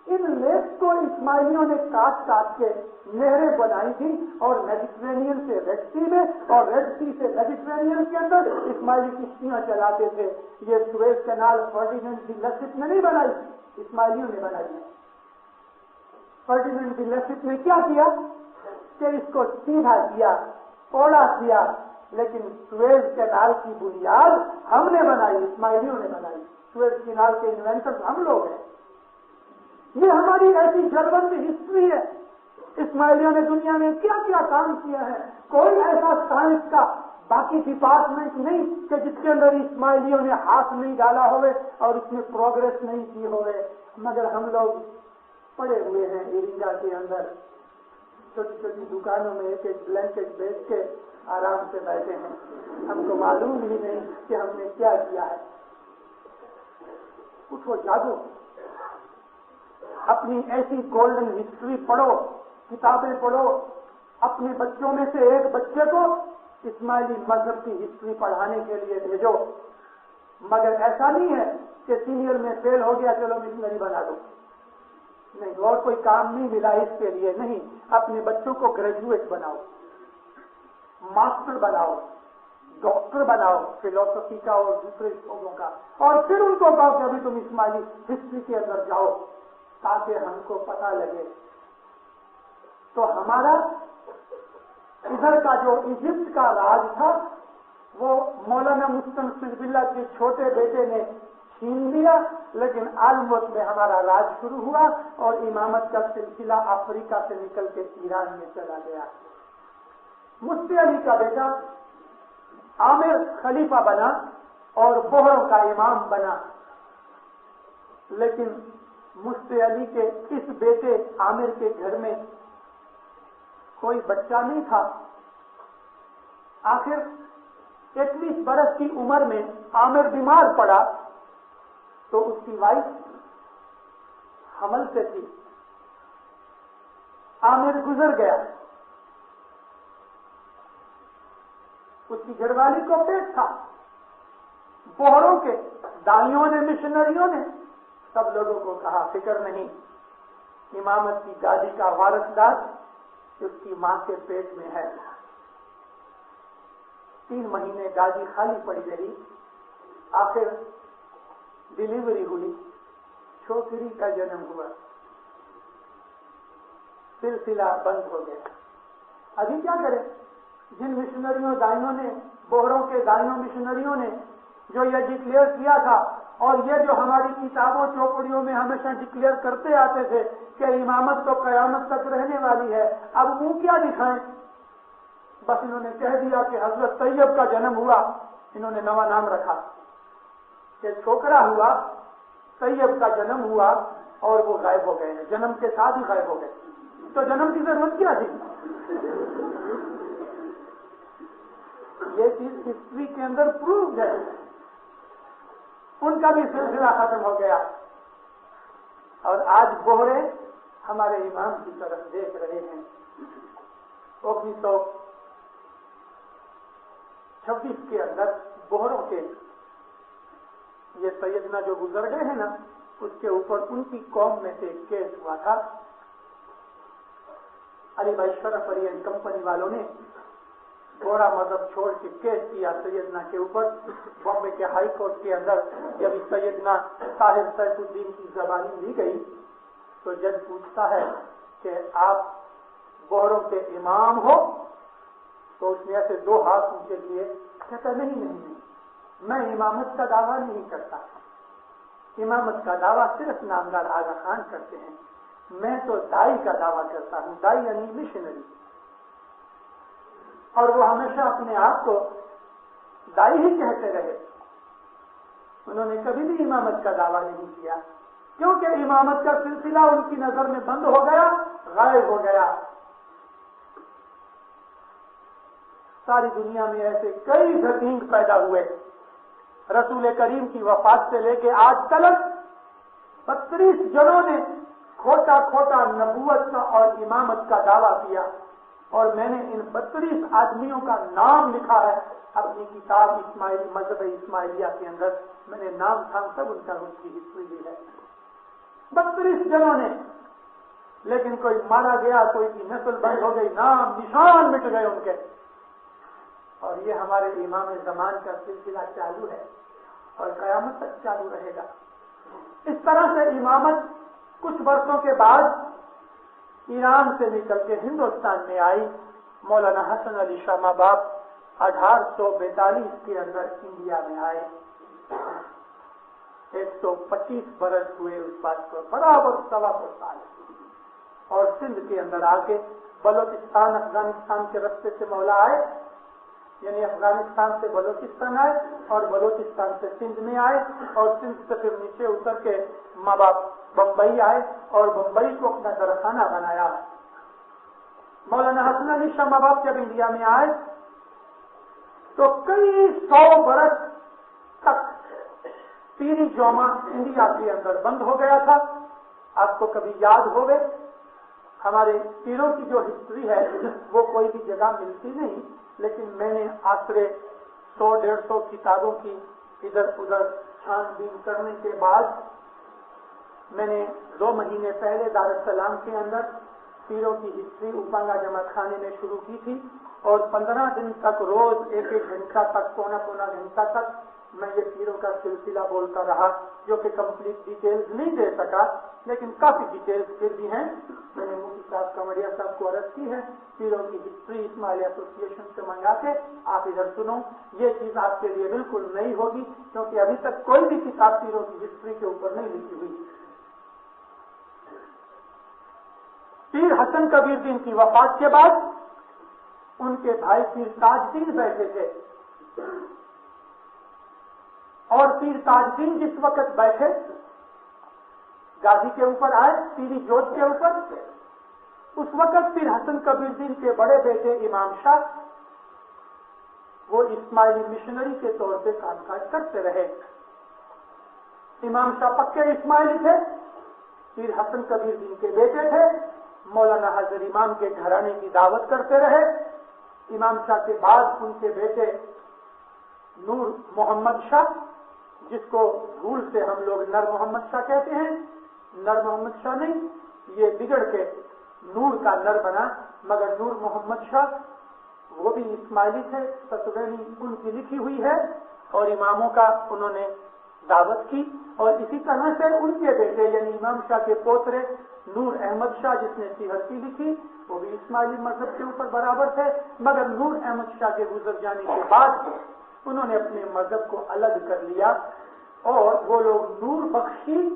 ان لیکس کو اسماعیلیوں نے کاٹ کاٹ کے نہریں بنائی تھی، اور میڈیٹرینین سے ریڈ سی میں اور ریڈ سی سے میڈیٹرینین کے اندر اسماعیلی کشتیاں چلاتے تھے۔ یہ سویز کینال فرڈیننڈ دی لیسٹ نے نہیں بنائی، اسماعیلیوں نے بنائی ہے۔ فرڈیننڈ دی لیسٹ نے کیا کیا کہ اس کو سیدھا کیا، چوڑا کیا، لیکن سویز کینال کی بنیاد ہم نے بنائی، اسماعیلیوں نے بنائی۔ سویز کینال کے انوینٹر ہم لوگ ہیں۔ یہ ہماری ایسی جلوند ہسٹری ہے۔ اسماعیلیوں نے دنیا میں کیا کیا کام کیا ہے، کوئی ایسا سائنس کا باقی ڈپارٹمنٹ نہیں کہ جس کے اندر اسماعیلیوں نے ہاتھ نہیں ڈالا ہوئے اور اس میں پروگرس نہیں کی ہوئے، مگر ہم لوگ پڑے ہوئے ہیں ایرنگا کے اندر، چھوٹی چھوٹی دکانوں میں ایک ایک بلینکٹ بیچ کے آرام سے بیٹھے ہیں، ہم کو معلوم ہی نہیں کہ ہم نے کیا کیا ہے۔ اٹھو جاگو، اپنی ایسی گولڈن ہسٹری پڑھو، کتابیں پڑھو، اپنے بچوں میں سے ایک بچے کو اسماعیلی مذہب کی ہسٹری پڑھانے کے لیے بھیجو، مگر ایسا نہیں ہے کہ سینئر میں فیل ہو گیا چلو مشنری بنا دو، نہیں، اور کوئی کام نہیں ملا اس کے لیے، نہیں، اپنے بچوں کو گریجویٹ بناؤ، ماسٹر بناؤ، ڈاکٹر بناؤ فلسفی کا اور دوسرے شعبوں کا، اور پھر ان کو کہو کہ ابھی تم اسماعیلی ہسٹری کے اندر جاؤ تاکہ ہم کو پتہ لگے۔ تو ہمارا ادھر کا جو ایجپٹ کا راج تھا وہ مولانا مستنصر باللہ کے چھوٹے بیٹے نے چھین لیا، لیکن آلموت میں ہمارا راج شروع ہوا اور امامت کا سلسلہ افریقہ سے نکل کے ایران میں چلا گیا۔ مفتی علی کا بیٹا عامر خلیفہ بنا اور بوہروں کا امام بنا، لیکن مفتی علی کے اس بیٹے عامر کے گھر میں کوئی بچہ نہیں تھا۔ آخر 21 برس کی عمر میں عامر بیمار پڑا تو اس کی وائف حمل سے تھی، عامر گزر گیا، اس کی گھر والی کو پیٹ تھا، بوہروں کے دائیوں نے، مشنریوں نے سب لوگوں کو کہا فکر نہیں، امامت کی گادی کا وارثدار اس کی ماں کے پیٹ میں ہے۔ 3 مہینے گادی خالی پڑی رہی، آخر ڈلیوری ہوئی، چھوکری کا جنم ہوا، سلسلہ بند ہو گیا۔ ابھی کیا کرے؟ جن مشنریوں دائیوں نے، بوہروں کے دائیوں مشنریوں نے جو یہ ڈکلیئر کیا تھا، اور یہ جو ہماری کتابوں چوپڑیوں میں ہمیشہ ڈکلیئر کرتے آتے تھے کہ امامت تو قیامت تک رہنے والی ہے، اب منہ کیا دکھائیں؟ بس انہوں نے کہہ دیا کہ حضرت طیب کا جنم ہوا، انہوں نے نواں نام رکھا کہ چھوکرا ہوا، طیب کا جنم ہوا، اور وہ غائب ہو گئے، جنم کے ساتھ ہی غائب ہو گئے، تو جنم کی ضرورت کیا تھی؟ یہ چیز ہسٹری کے اندر پروف ہے۔ ان کا بھی سلسلہ ختم ہو گیا، اور آج بوہرے ہمارے امام کی طرف دیکھ رہے ہیں۔ 1926 کے اندر بوہروں کے یہ سیدنا جو گزر گئے ہیں نا، اس کے اوپر ان کی قوم میں سے ایک کیس ہوا تھا علی بھائی شرف علی اینڈ کمپنی والوں نے تھوڑا مذہب چھوڑ کے کیس کیا سیدنا کے اوپر. بامبے کے ہائی کورٹ کے اندر جب سیدنا طاہر سیف الدین کی زبانی لی گئی تو جج پوچھتا ہے کہ آپ بہروں کے امام ہو؟ تو اس نے ایسے 2 ہاتھ اونچے کیے. کہتا نہیں, میں امامت کا دعویٰ نہیں کرتا. امامت کا دعویٰ صرف نامدار آغا خان کرتے ہیں. میں تو دائی کا دعویٰ کرتا ہوں. دائی یعنی مشنری. اور وہ ہمیشہ اپنے آپ کو دائی ہی کہتے رہے. انہوں نے کبھی بھی امامت کا دعویٰ نہیں کیا کیونکہ امامت کا سلسلہ ان کی نظر میں بند ہو گیا, غائب ہو گیا. ساری دنیا میں ایسے کئی ذکینگ پیدا ہوئے. رسول کریم کی وفات سے لے کے آج تک 32 جنوں نے کھوٹا نبوت کا اور امامت کا دعویٰ کیا, اور میں نے ان 32 آدمیوں کا نام لکھا ہے اپنی کتاب مذہب اسماعیلیہ کے اندر. میں نے نام سب ان کا ان کی ہسٹری دی ہے. 32 جنوں نے, لیکن کوئی مارا گیا, کوئی کی نسل بند ہو گئی, نام نشان مٹ گئے ان کے. اور یہ ہمارے امام زمان کا سلسلہ چالو ہے اور قیامت تک چالو رہے گا. اس طرح سے امامت کچھ برسوں کے بعد ایران سے نکل کے ہندوستان میں آئی. مولانا حسن علی شاہ ماباب 1842 کے اندر انڈیا میں آئے. 125 برس ہوئے اس بات کو, برابر 125 سال. اور سندھ کے اندر آ کے بلوچستان افغانستان کے رستے سے مولا آئے, یعنی افغانستان سے بلوچستان آئے اور بلوچستان سے سندھ میں آئے, اور سندھ سے پھر نیچے اتر کے ماں باپ بمبئی آئے اور بمبئی کو اپنا درخانہ بنایا. مولانا حسن علی شاہ ماں باپ جب انڈیا میں آئے تو کئی 100 برس تک پیری جوما انڈیا کے اندر بند ہو گیا تھا. آپ کو کبھی یاد ہوگے ہمارے پیروں کی جو ہسٹری ہے وہ کوئی بھی جگہ ملتی نہیں, لیکن میں نے آسرے 100-150 کتابوں کی ادھر ادھر چھان بین کرنے کے بعد میں نے 2 مہینے پہلے دار السلام کے اندر پیروں کی ہسٹری اوپنگا جمع خانے میں شروع کی تھی, اور 15 دن تک روز 1-1 گھنٹہ تک, پونا گھنٹہ تک میں یہ پیروں کا سلسلہ بولتا رہا, جو کہ کمپلیٹ ڈیٹیلز نہیں دے سکا, لیکن کافی ڈیٹیلز پھر بھی ہیں. میں نے مفتی صاحب کمریا صاحب کو عرض کی ہے پیروں کی ہسٹری اسماعیلی ایسوسیشن سے منگا کے آپ ادھر سنو. یہ چیز آپ کے لیے بالکل نئی ہوگی کیونکہ ابھی تک کوئی بھی کتاب پیروں کی ہسٹری کے اوپر نہیں لکھی ہوئی. پیر حسن کبیر دین کی وفات کے بعد ان کے بھائی پیر تاج دین بیٹھے تھے, اور پیر تاج دین جس وقت بیٹھے گادی کے اوپر آئے, پیری جوت کے اوپر, اس وقت پیر حسن کبیر دین کے بڑے بیٹے امام شاہ وہ اسماعیلی مشنری کے طور پہ کام کاج کرتے رہے. امام شاہ پکے اسماعیلی تھے, پیر حسن کبیر دین کے بیٹے تھے, مولانا حضر امام کے گھرانے کی دعوت کرتے رہے. امام شاہ کے بعد ان کے بیٹے نور محمد شاہ, جس کو بھول سے ہم لوگ نر محمد شاہ کہتے ہیں, نر محمد شاہ نہیں, یہ بگڑ کے نور کا نر بنا, مگر نور محمد شاہ وہ بھی اسماعیلی تھے. ستوینی ان کی لکھی ہوئی ہے, اور اماموں کا انہوں نے دعوت کی. اور اسی طرح سے ان کے بیٹے یعنی امام شاہ کے پوترے نور احمد شاہ جس نے سیہرتی لکھی وہ بھی اسماعیلی مذہب کے اوپر برابر تھے, مگر نور احمد شاہ کے گزر جانے کے بعد انہوں نے اپنے مذہب کو الگ کر لیا, اور وہ لوگ نور بخشی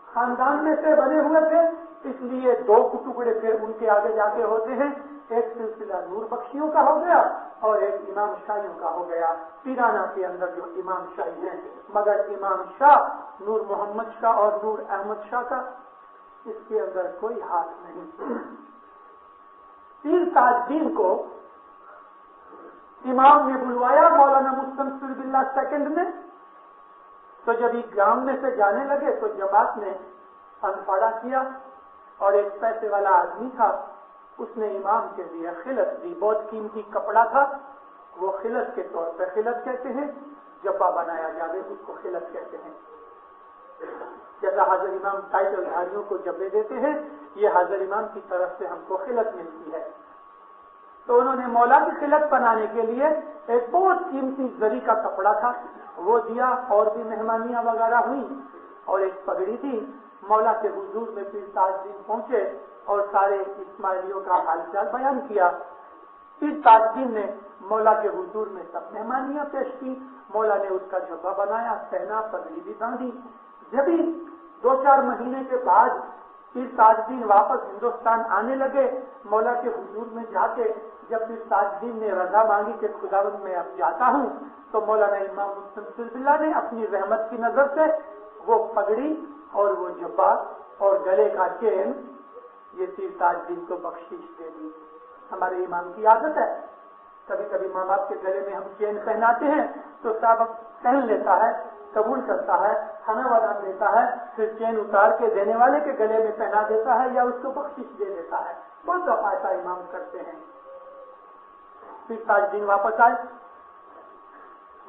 خاندان میں سے بنے ہوئے تھے, اس لیے 2 ٹکڑے پھر ان کے آگے جا کے ہوتے ہیں. ایک سلسلہ نور بخشیوں کا ہو گیا اور ایک امام شاہیوں کا ہو گیا. پیرانہ کے اندر جو امام شاہی ہیں, مگر امام شاہ نور محمد شاہ اور نور احمد شاہ کا اس کے اندر کوئی ہاتھ نہیں. پیر تاج دین کو امام نے بلوایا مولانا مستنصر باللہ سیکنڈ نے, تو جب یہ گام میں سے جانے لگے تو جماعت نے انفاڑا کیا, اور ایک پیسے والا آدمی تھا, اس نے امام کے لیے خلعت دی. بہت قیمتی کپڑا تھا, وہ خلعت کے طور پہ, خلعت کہتے ہیں جبا بنایا جاوے, اس کو خلعت کہتے ہیں. جیسا حاضر امام ٹائٹل دھاریوں کو جبے دیتے ہیں، یہ حاضر امام کی طرف سے ہم کو خلعت ملتی ہے۔ تو انہوں نے مولا کی خلعت بنانے کے لیے ایک بہت قیمتی زری کا کپڑا تھا، وہ دیا، اور بھی مہمانیاں وغیرہ ہوئی، اور ایک پگڑی تھی۔ مولا کے حضور میں پیر تاج دین پہنچے اور سارے اسماعیلیوں کا حال چال بیان کیا۔ پیر تاج دین نے مولا کے حضور میں سب مہمانیاں پیش کی، مولا نے اس کا جبہ بنایا، پہنا، پگڑی بھی باندھی۔ جب ہی 2-4 مہینے کے بعد پیر تاج دین واپس ہندوستان آنے لگے، مولا کے حضور میں جا کے جب پیر تاج دین نے رضا مانگی کہ خداوند میں اب جاتا ہوں، تو مولانا امام مسلم سلسلہ نے اپنی رحمت کی نظر سے وہ پگڑی اور وہ جبہ اور گلے کا چین یہ پیر تاج دین کو بخشش دے دی۔ ہمارے امام کی عادت ہے، کبھی کبھی ماں باپ کے گلے میں ہم چین پہناتے ہیں تو صاحب پہن لیتا ہے، قبول کرتا ہے، کھانا وانا دیتا ہے، پھر چین اتار کے دینے والے کے گلے میں پہنا دیتا ہے یا اس کو بخشش دے دیتا ہے۔ بہت دفعہ ایسا امام کرتے ہیں۔ پھر تاج دین واپس آئے،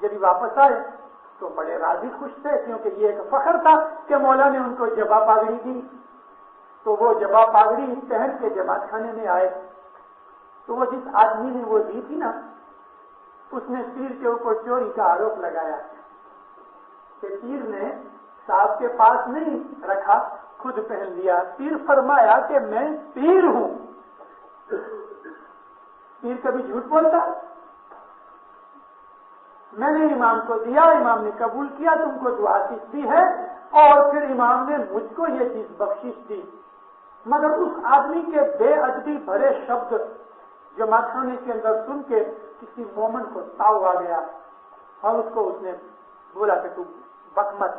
جب واپس آئے تو بڑے راضی خوش تھے، کیونکہ یہ ایک فخر تھا کہ مولا نے ان کو جبا پاگڑی دی۔ تو وہ جبا پاگڑی پہن کے جماعت خانے میں آئے، تو وہ جس آدمی نے وہ دی تھی نا، اس نے پیر کے اوپر چوری کا آروپ لگایا کہ پیر نے صاحب کے پاس نہیں رکھا، خود پہن لیا۔ پیر فرمایا کہ میں پیر ہوں۔ پیر کبھی جھوٹ بولتا؟ میں نے امام کو دیا، امام نے قبول کیا، تم کو دعا دی ہے، اور پھر امام نے مجھ کو یہ چیز بخشش دی۔ مگر اس آدمی کے بے ادبی بھرے شبد جماعت خانے کے اندر سن کے کسی مومن کو تاؤ آ گیا، اور اس کو اس نے بولا کہ تو بک مت،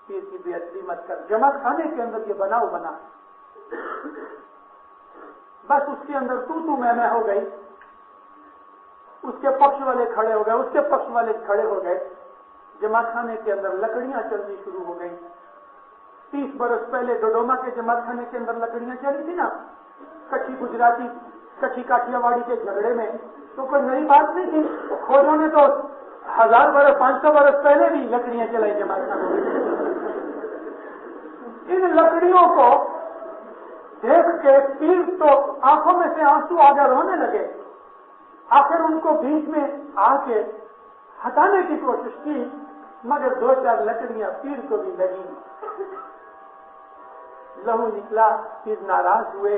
پیر کی بے ادبی مت کر۔ جماعت خانے کے اندر یہ بناؤ بنا، بس اس کے اندر تو میں ہو گئی۔ اس کے پکش والے کھڑے ہو گئے، اس کے پکش والے کھڑے ہو گئے، جماعت خانے کے اندر لکڑیاں چلنی شروع ہو گئی۔ 30 برس پہلے ڈوڈوما کے جماعت خانے کے اندر لکڑیاں چلی تھی نا، کچھی گجراتی کچھی کاٹیا واڑی کے جھگڑے میں، تو کوئی نئی بات نہیں تھی۔ کھوجوں نے تو 1000 برس 500 برس پہلے بھی لکڑیاں چلائی جماعت خانے میں۔ ان لکڑیوں کو دیکھ کے پیر تو آنکھوں میں سے آنسو آ گئے، رونے لگے۔ آخر ان کو بیچ میں آ کے ہٹانے کی کوشش کی، مگر 2-4 لکڑیاں پیر کو بھی لگی، لہو نکلا، پیر ناراض ہوئے۔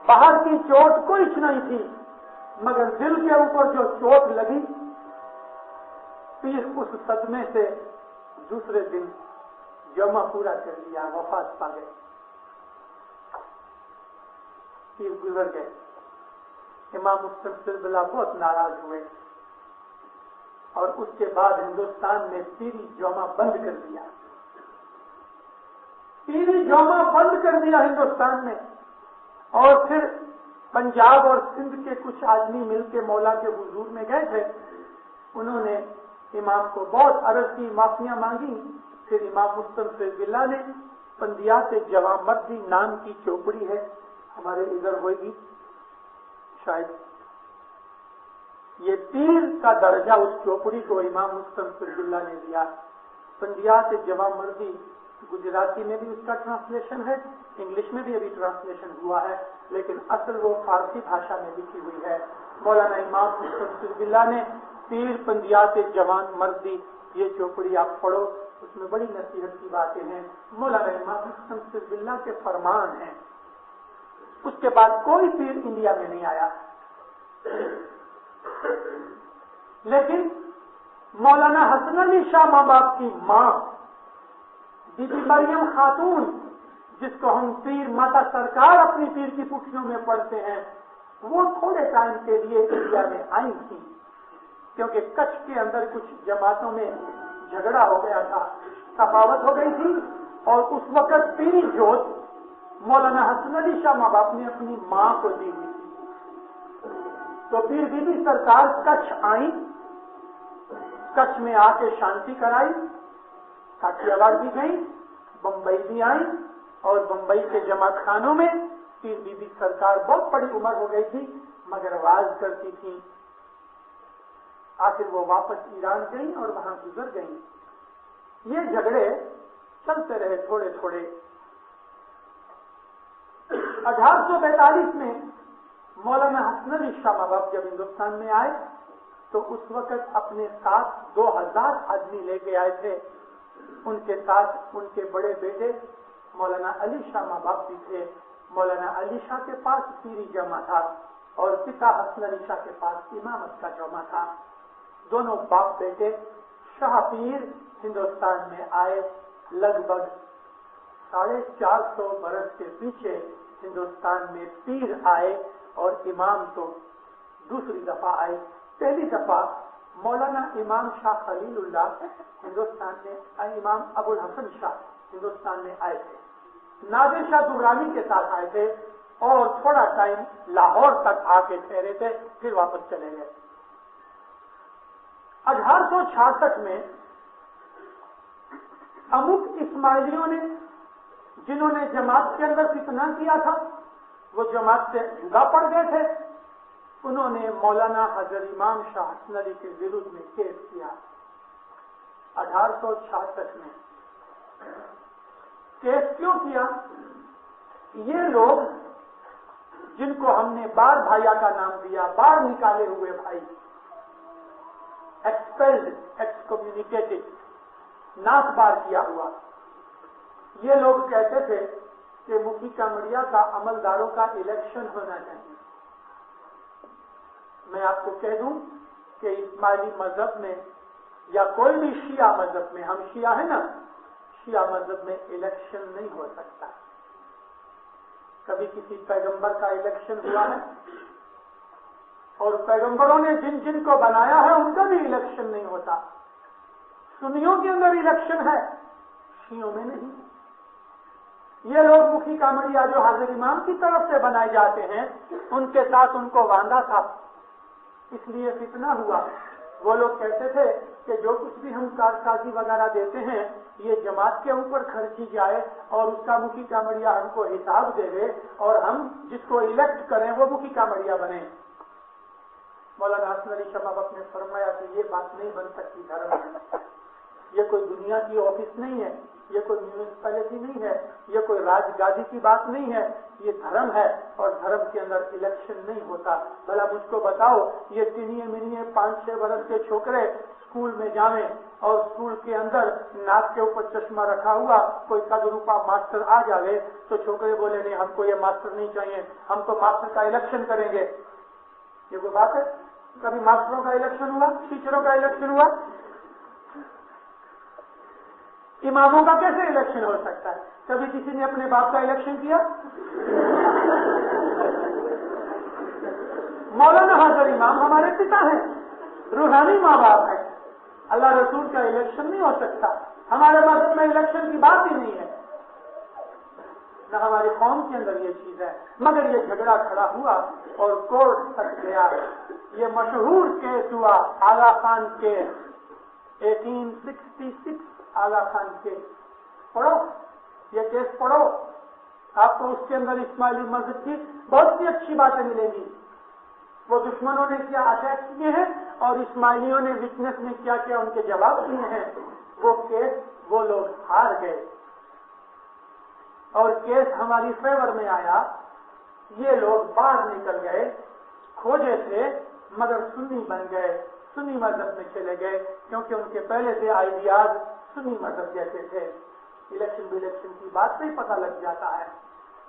باہر کی چوٹ کوئی نہیں تھی، مگر دل کے اوپر جو چوٹ لگی، پیر اس صدمے سے دوسرے دن جمع پورا کر لیا، وفات پا گئے، پیر گزر گئے۔ امام مسلم سلسلہ بہت ناراض ہوئے، اور اس کے بعد ہندوستان میں پیری جمع بند کر دیا، پیری جمع بند کر دیا ہندوستان میں۔ اور پھر پنجاب اور سندھ کے کچھ آدمی مل کے مولا کے حضور میں گئے تھے، انہوں نے امام کو بہت عرض کی، معافیاں مانگی۔ پھر امام مسلم سلسلہ نے پندیات جوامردی نام کی چوپڑی ہے، ہمارے ادھر ہوئے گی شاید، یہ پیر کا درجہ اس چوپڑی کو امام مسلم سلسلہ نے دیا۔ پندیات جوامردی گجراتی میں بھی اس کا ٹرانسلیشن ہے، انگلش میں بھی ابھی ٹرانسلیشن ہوا ہے، لیکن اصل وہ فارسی بھاشا میں لکھی ہوئی ہے۔ مولانا امام مسلم سلسلہ نے پیر پندیات جوان مردی یہ چوپڑی آپ پڑھو، اس میں بڑی نصیحت کی باتیں ہیں، مولانا امام مسلم سلسلہ کے فرمان ہیں۔ اس کے بعد کوئی پیر انڈیا میں نہیں آیا، لیکن مولانا حسن علی شاہ ماں باپ کی ماں بی بی مریم خاتون، جس کو ہم پیر ماتا سرکار اپنی پیر کی پٹھیوں میں پڑھتے ہیں، وہ تھوڑے ٹائم کے لیے انڈیا میں آئی تھی، کیونکہ کچھ کے اندر کچھ جماعتوں میں جھگڑا ہو گیا تھا، تفاوت ہو گئی تھی، اور اس وقت پیری جوت مولانا حسن علی شاہ ماں باپ نے اپنی ماں کو دی ہوئی تھی۔ تو پیر بی بی سرکار کچھ آئی، کچھ میں آ کے شانتی کرائی، کاٹیا واڑ بھی گئی، بمبئی بھی آئی، اور بمبئی کے جماعت خانوں میں پیر بی بی سرکار بہت بڑی عمر ہو گئی تھی، مگر واز کرتی تھی۔ آخر وہ واپس ایران گئی اور وہاں گزر گئی۔ یہ جھگڑے چلتے رہے تھوڑے تھوڑے. 1842 میں مولانا حسن علی شاہ ماباب جب ہندوستان میں آئے تو اس وقت اپنے ساتھ 2000 آدمی لے کے آئے تھے. ان کے ساتھ ان کے بڑے بیٹے مولانا علی شاہ ماباب بھی تھے. مولانا علی شاہ کے پاس پیری جمع تھا اور پتا حسن علی شاہ کے پاس امامت کا جمع تھا. دونوں باپ بیٹے شاہ پیر ہندوستان میں آئے. لگ بھگ 450 برس کے پیچھے ہندوستان میں پیر آئے اور امام تو دوسری دفعہ آئے. پہلی دفعہ مولانا امام شاہ خلیل اللہ ہندوستان میں، امام ابو الحسن شاہ ہندوستان میں آئے تھے. نادر شاہ درانی کے ساتھ آئے تھے اور تھوڑا ٹائم لاہور تک آ کے ٹھہرے تھے، پھر واپس چلے گئے. 1866 میں امک اسماعیلیوں نے، جنہوں نے جماعت کے اندر فتنہ کیا تھا، وہ جماعت سے جدا پڑ گئے تھے. انہوں نے مولانا حضرت امام شاہ حسن علی کے وروਧ میں کیس کیا. 1866 میں کیس کیوں کیا؟ یہ لوگ جن کو ہم نے بار بھائیا کا نام دیا، بار نکالے ہوئے بھائی، ایکسپیلڈ، ایکسکمیونیکیٹڈ، ناس بار کیا ہوا، یہ لوگ کہتے تھے کہ مفتی کامڑیا کا عملداروں کا الیکشن ہونا چاہیے. میں آپ کو کہہ دوں کہ اسماعیلی مذہب میں یا کوئی بھی شیعہ مذہب میں، ہم شیعہ ہیں نا، شیعہ مذہب میں الیکشن نہیں ہو سکتا. کبھی کسی پیغمبر کا الیکشن ہوا ہے؟ اور پیغمبروں نے جن جن کو بنایا ہے ان کا بھی الیکشن نہیں ہوتا. سنیوں کے اندر الیکشن ہے، شیعوں میں نہیں. یہ لوگ مکھی کامڑیا جو حضرت امام کی طرف سے بنائے جاتے ہیں، ان کے ساتھ ان کو وعدہ تھا، اس لیے فتنہ ہوا. وہ لوگ کہتے تھے کہ جو کچھ بھی ہم کارسازی وغیرہ دیتے ہیں یہ جماعت کے اوپر خرچی جائے اور اس کا مکھی کامڑیا ہم کو حساب دے دے اور ہم جس کو الیکٹ کریں وہ مکھی کامڑیا بنے. مولانا حسن علی شاہ ماباب نے فرمایا کہ یہ بات نہیں بن سکتی دھرم میں. یہ کوئی دنیا کی آفس نہیں ہے، یہ کوئی میونسپلٹی نہیں ہے، یہ کوئی راج گادی کی بات نہیں ہے، یہ دھرم ہے اور دھرم کے اندر الیکشن نہیں ہوتا. بھلا مجھ کو بتاؤ، یہ تینیے منیے 5-6 برس کے چھوکرے اسکول میں جاویں اور اسکول کے اندر ناک کے اوپر چشمہ رکھا ہوا کوئی روپا ماسٹر آ جاوے تو چھوکرے بولے نہیں ہم کو یہ ماسٹر نہیں چاہیے، ہم تو ماسٹر کا الیکشن کریں گے. یہ کوئی بات ہے؟ کبھی ماسٹروں کا الیکشن ہوا؟ ٹیچروں کا الیکشن ہوا؟ اماموں کا کیسے الیکشن ہو سکتا ہے؟ کبھی کسی نے اپنے باپ کا الیکشن کیا؟ مولانا حضرت امام ہمارے پتا ہیں، روحانی ماں باپ ہیں. اللہ رسول کا الیکشن نہیں ہو سکتا. ہمارے مذہب میں الیکشن کی بات ہی نہیں ہے، نہ ہماری قوم کے اندر یہ چیز ہے. مگر یہ جھگڑا کھڑا ہوا اور کورٹ تک گیا. یہ مشہور کیس ہوا آغا خان کیس، 1866 آغا خان کیس. پڑھو یہ کیس پڑھو، آپ کو اس کے اندر اسماعیلی مذہب کی بہت سی اچھی باتیں ملیں گی. وہ دشمنوں نے کیا اٹیک کیے ہیں اور اسماعیلیوں نے وٹنس میں کیا کیا ان کے جواب دیے ہیں. وہ کیس وہ لوگ ہار گئے اور کیس ہماری فیور میں آیا. یہ لوگ باہر نکل گئے، کھوجے تھے مگر سنی بن گئے، سنی مذہب میں چلے گئے کیونکہ ان کے پہلے سے آئیڈیاز سنی مذہب جیسے تھے. الیکشن کی بات سے ہی پتہ لگ جاتا ہے.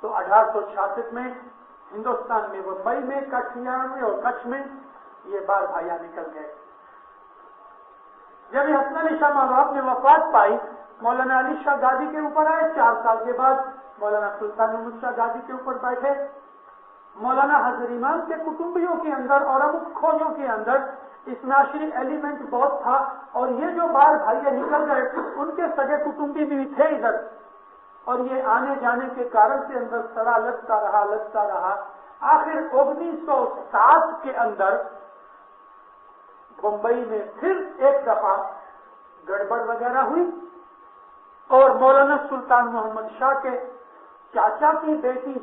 تو 1866 میں ہندوستان میں ممبئی میں کٹھیار میں اور کچھ میں یہ بار بھائیاں نکل گئے. جب یہ حسن علی شاہ ماباب نے وفات پائی، مولانا علی شاہ گادی کے اوپر آئے. 4 سال کے بعد مولانا سلطان محمد شاہ گادی کے اوپر بیٹھے. مولانا حضرت امام کے کٹمبیوں کے اندر اور امک کھوجوں کے اندر اسناشری ایلیمنٹ بہت تھا اور یہ جو بار بھائی نکل گئے ان کے سگے کٹمبی بھی تھے ادھر، اور یہ آنے جانے کے کارن سے اندر سڑا لگتا رہا. آخر 1907 کے اندر بمبئی میں پھر ایک دفعہ گڑبڑ وغیرہ ہوئی اور مولانا سلطان محمد شاہ کے چاچا کی بیٹی،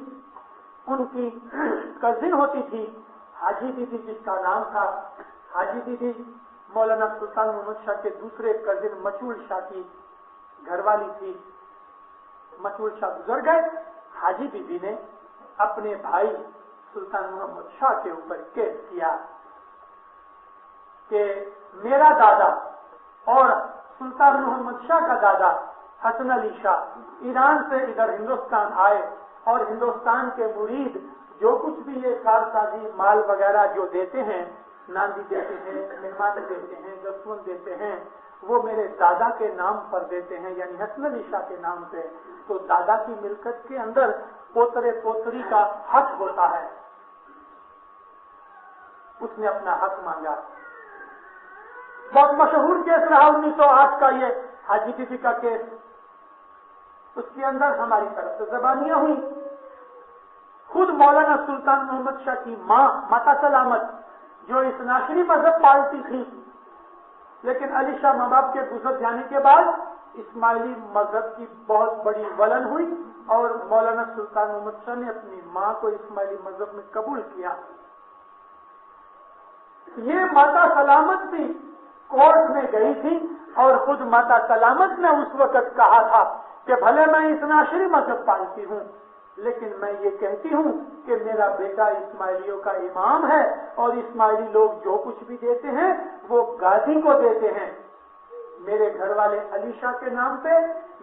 ان کی کزن ہوتی تھی حاجی بی بی، جس کا نام تھا حاجی بی بی، مولانا سلطان محمد شاہ کے دوسرے کزن مچول شاہ کی گھر والی تھی، مشہور شاہ گزر گئے، حاجی بی بی نے اپنے بھائی سلطان محمد شاہ کے اوپر کیس کیا کہ میرا دادا اور سلطان محمد شاہ کا دادا حسن علی شاہ ایران سے ادھر ہندوستان آئے اور ہندوستان کے مرید جو کچھ بھی یہ کارسازی مال وغیرہ جو دیتے ہیں، ناندی دیتے ہیں، مہمان دیتے ہیں، دستون دیتے ہیں، وہ میرے دادا کے نام پر دیتے ہیں، یعنی حسن علی شاہ کے نام سے. تو دادا کی ملکت کے اندر پوترے پوتری کا حق ہوتا ہے. اس نے اپنا حق مانگا. بہت مشہور کیس رہا 1908 کا یہ حاجی بی بی کا کیس. اس کے اندر ہماری طرف سے زبانیاں ہوئی. خود مولانا سلطان محمد شاہ کی ماں ماتا سلامت جو اس ناشری مذہب پالتی تھی، لیکن علی شاہ ماں باپ کے گزر جانے کے بعد اسماعیلی مذہب کی بہت بڑی ولن ہوئی اور مولانا سلطان محمد شاہ نے اپنی ماں کو اسماعیلی مذہب میں قبول کیا. یہ ماتا سلامت بھی کورٹ میں گئی تھی اور خود ماتا سلامت نے اس وقت کہا تھا کہ بھلے میں اس ناشری مذہب پالتی ہوں لیکن میں یہ کہتی ہوں کہ میرا بیٹا اسماعیلیوں کا امام ہے اور اسماعیلی لوگ جو کچھ بھی دیتے ہیں وہ غازی کو دیتے ہیں. میرے گھر والے علی شاہ کے نام پہ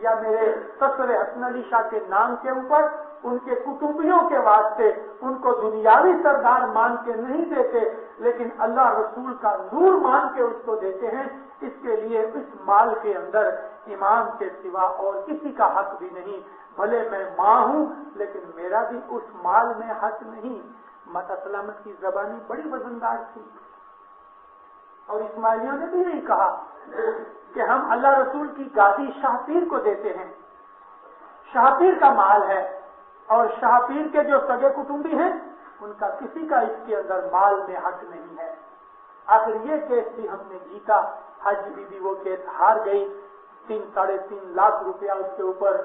یا میرے سسر حسن علی شاہ کے نام کے اوپر ان کے کتبیوں کے واسطے ان کو دنیاوی سردار مان کے نہیں دیتے، لیکن اللہ رسول کا نور مان کے اس کو دیتے ہیں. اس کے لیے اس مال کے اندر امام کے سوا اور کسی کا حق بھی نہیں. بھلے میں ماں ہوں لیکن میرا بھی اس مال میں حق نہیں. ماتا سلامت کی زبانی بڑی وزندار تھی اور اسماعیلیوں نے بھی یہی کہا کہ ہم اللہ رسول کی گادی شاہ پیر کو دیتے ہیں. شاہ پیر کا مال ہے اور شاہ پیر کے جو سگے کٹمبی ہیں ان کا کسی کا اس کے اندر مال میں حق نہیں ہے. آخر یہ کیس بھی ہم نے جیتا. حاجی بی بی وہ کیس ہار گئی. 3-3.5 لاکھ روپیہ اس کے اوپر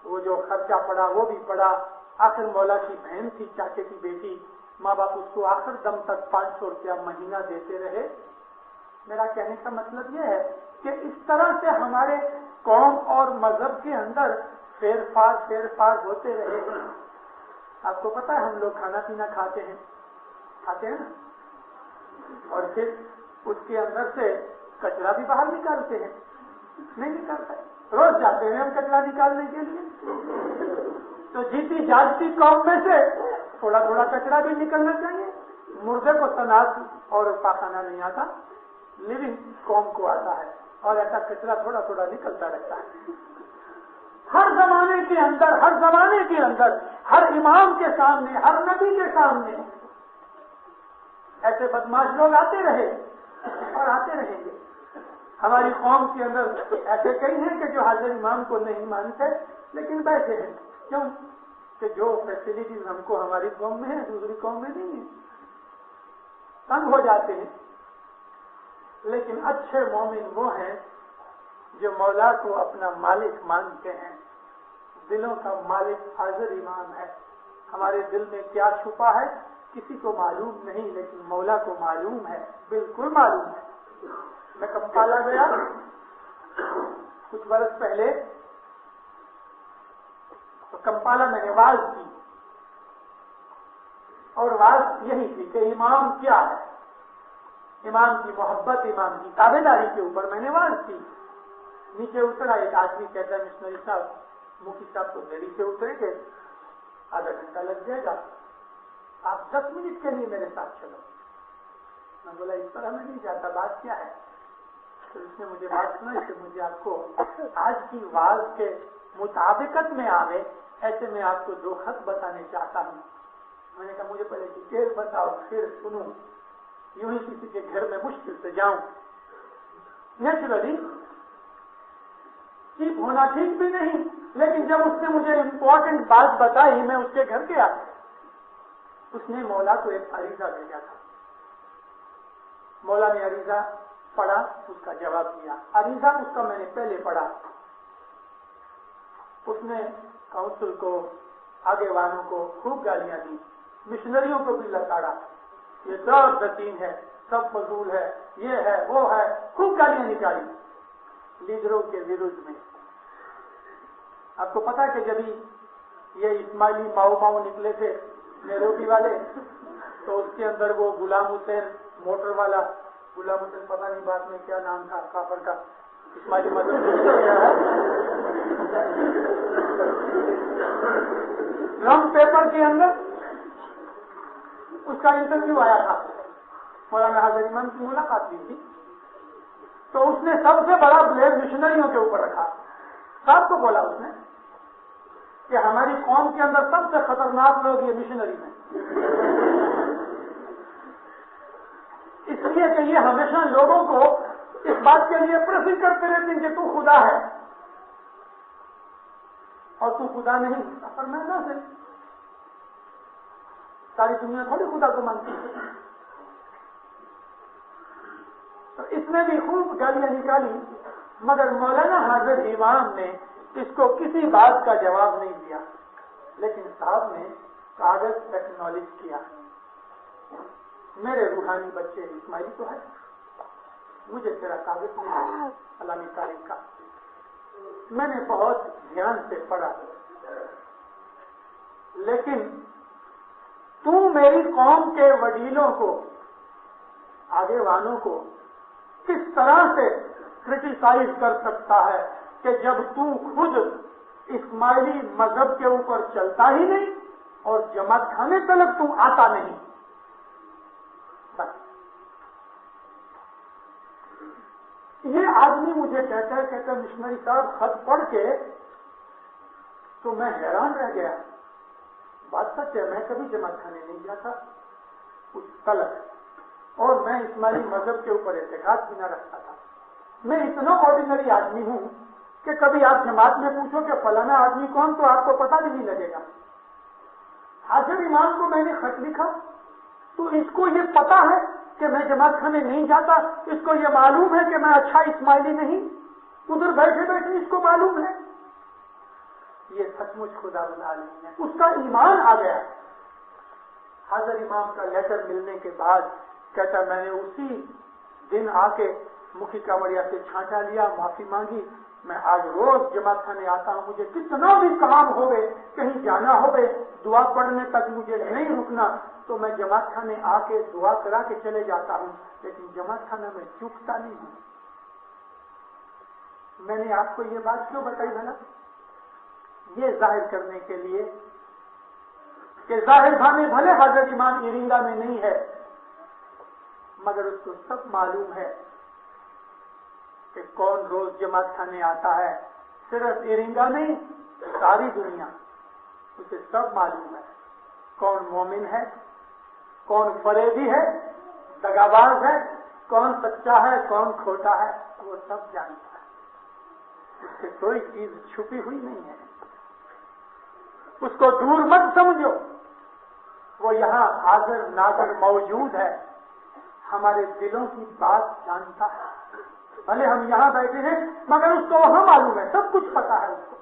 وہ جو خرچہ پڑا وہ بھی پڑا. آخر مولا کی بہن تھی، چاچے کی بیٹی، ماں باپ اس کو آخر دم تک 500 روپیہ مہینہ دیتے رہے. میرا کہنے کا مطلب یہ ہے کہ اس طرح سے ہمارے قوم اور مذہب کے اندر فیر فار ہوتے رہے. آپ کو پتا ہے ہم لوگ کھانا پینا کھاتے ہیں نا، اور پھر اس کے اندر سے کچرا بھی باہر نکالتے ہیں. نہیں نکالتا، روز جاتے ہیں ہم کچرا نکالنے کے لیے. تو جیتی جاگتی قوم میں سے تھوڑا تھوڑا کچرا بھی نکلنا چاہیے. مردے کو تناز اور پاخانہ نہیں آتا، لیونگ قوم کو آتا ہے، اور ایسا کچرا تھوڑا تھوڑا نکلتا رہتا ہے. ہر زمانے کے اندر ہر امام کے سامنے، ہر نبی کے سامنے ایسے بدماش لوگ آتے رہے اور آتے رہیں گے. ہماری قوم کے اندر ایسے کئی ہیں کہ جو حاضر امام کو نہیں مانتے لیکن بیٹھے ہیں. کیوں؟ کہ جو فیسلٹیز ہم کو ہماری قوم میں ہیں دوسری قوم میں نہیں ہے. تنگ ہو جاتے ہیں. لیکن اچھے مومن وہ ہیں جو مولا کو اپنا مالک مانتے ہیں. دلوں کا مالک حاضر امام ہے. ہمارے دل میں کیا چھپا ہے کسی کو معلوم نہیں، لیکن مولا کو معلوم ہے، بالکل معلوم ہے. میں کمپالا گیا کچھ برس پہلے، تو کمپالا میں نے واز کی اور واز یہی تھی کہ امام کیا ہے، امام کی محبت، امام کی تابع داری کے اوپر میں نے واز کی. نیچے اترا ایک آدمی کہتا ہے مشنری صاحب، مفتی صاحب تو دہلی سے اترے گے، آدھا گھنٹہ لگ جائے گا، آپ 10 منٹ کے لیے میرے ساتھ چلو. میں بولا اس طرح میں نہیں جاتا، بات کیا ہے؟ تو اس نے مجھے بات سنا کہ مجھے آپ کو آج کی واز کے مطابقت میں آوے ایسے میں آپ کو 2 خط بتانے چاہتا ہوں. میں نے کہا مجھے پہلے ڈیٹیل بتاؤ پھر سنوں، یوں ہی کسی کے گھر میں مشکل سے جاؤں. نیچرلی چیپ ہونا ٹھیک بھی نہیں، لیکن جب اس نے مجھے امپورٹنٹ بات بتائی میں اس کے گھر گیا. اس نے مولا کو ایک عریضہ بھیجا تھا. مولا نے عریضہ پڑھا، اس کا جواب دیا. عریضہ اس کا میں نے پہلے پڑھا. اس نے کاؤنسل کو، آگے والوں کو خوب گالیاں دی، مشنریوں کو بھی لتاڑا، یہ سب دتین ہے، سب فضول ہے، یہ ہے وہ ہے، خوب گالیاں نکالی لیڈروں کے وروج میں. آپ کو پتا کہ جب یہ اسماعیلی ماؤ نکلے تھے نیروبی والے تو اس کے اندر وہ غلام حسین موٹر والا، غلام حسین پتہ نہیں بعد میں کیا نام تھا کافر کا، اسماعیلی مذہب رنگ پیپر کے اندر اس کا انٹرویو آیا تھا، مولانا حاضر امام کی ملاقات کی تھی، تو اس نے سب سے بڑا بلیم مشنریوں کے اوپر رکھا. صاحب کو بولا اس نے کہ ہماری قوم کے اندر سب سے خطرناک لوگ یہ مشنری ہیں، اس لیے کہ یہ ہمیشہ لوگوں کو اس بات کے لیے پرسن کرتے رہتے ہیں کہ تو خدا ہے اور تو خدا نہیں. پر میں نہ سے ساری دنیا تھوڑی خدا کو مانتی ہے. تو اس نے بھی خوب گالیاں نکالی، مگر مولانا حاضر امام نے اس کو کسی بات کا جواب نہیں دیا، لیکن صاحب نے کاغذ ایکنالج کیا. میرے روحانی بچے اسماعیلی تو ہے، مجھے تیرا کاغذ نہیں علامہ تاریخ کا. میں نے بہت دھیان سے پڑھا، لیکن تو میری قوم کے وڈیلوں کو، آگے والوں کو کس طرح سے کرٹیسائز کر سکتا ہے کہ جب تو خود اسماعیلی مذہب کے اوپر چلتا ہی نہیں اور جماعت خانے تلک تو آتا نہیں. بس یہ آدمی مجھے کہتا مشنری صاحب خط پڑھ کے تو میں حیران رہ گیا. بات سچ ہے، میں کبھی جماعت خانے نہیں جاتا اس تلک، اور میں اسماعیلی مذہب کے اوپر اعتقاد بھی نہ رکھتا تھا. میں اتنا آرڈینری آدمی ہوں کہ کبھی آپ جماعت میں پوچھو کہ فلانا آدمی کون، تو آپ کو پتہ بھی نہیں لگے گا. حاضر امام کو میں نے خط لکھا تو اس کو یہ پتا ہے کہ میں جماعت خانے نہیں جاتا، اس کو یہ معلوم ہے کہ میں اچھا اسماعیلی نہیں، ادھر بیٹھے بیٹھے اس کو معلوم ہے. یہ سچ مچ خدا العالمین ہے. اس کا ایمان آ گیا. حاضر امام کا لیٹر ملنے کے بعد کہتا میں نے اسی دن آ کے مکھی کاوڑیا سے چھانٹا لیا، معافی مانگی. میں آج روز جماعت خانے آتا ہوں، مجھے کتنا بھی کام ہوئے، کہیں جانا ہوئے، دعا پڑھنے تک مجھے نہیں رکنا، تو میں جماعت خانے آ کے دعا کرا کے چلے جاتا ہوں، لیکن جماعت خانے میں چوکتا نہیں ہوں. میں نے آپ کو یہ بات کیوں بتائی بھلا؟ یہ ظاہر کرنے کے لیے کہ ظاہر بھانے بھلے حضرت امام ارنگا میں نہیں ہے، مگر اس کو سب معلوم ہے کہ کون روز جماعت خانے آتا ہے. صرف ارنگا نہیں، ساری دنیا اسے سب معلوم ہے کون مومن ہے، کون فریبی ہے، دغاباز ہے، کون سچا ہے، کون کھوٹا ہے، وہ سب جانتا ہے. اس سے کوئی چیز چھپی ہوئی نہیں ہے. اس کو دور مت سمجھو، وہ یہاں حاضر ناظر موجود ہے، ہمارے دلوں کی بات جانتا ہے. بھلے ہم یہاں بیٹھے ہیں مگر اس کو وہاں معلوم ہے، سب کچھ پتا ہے اس کو.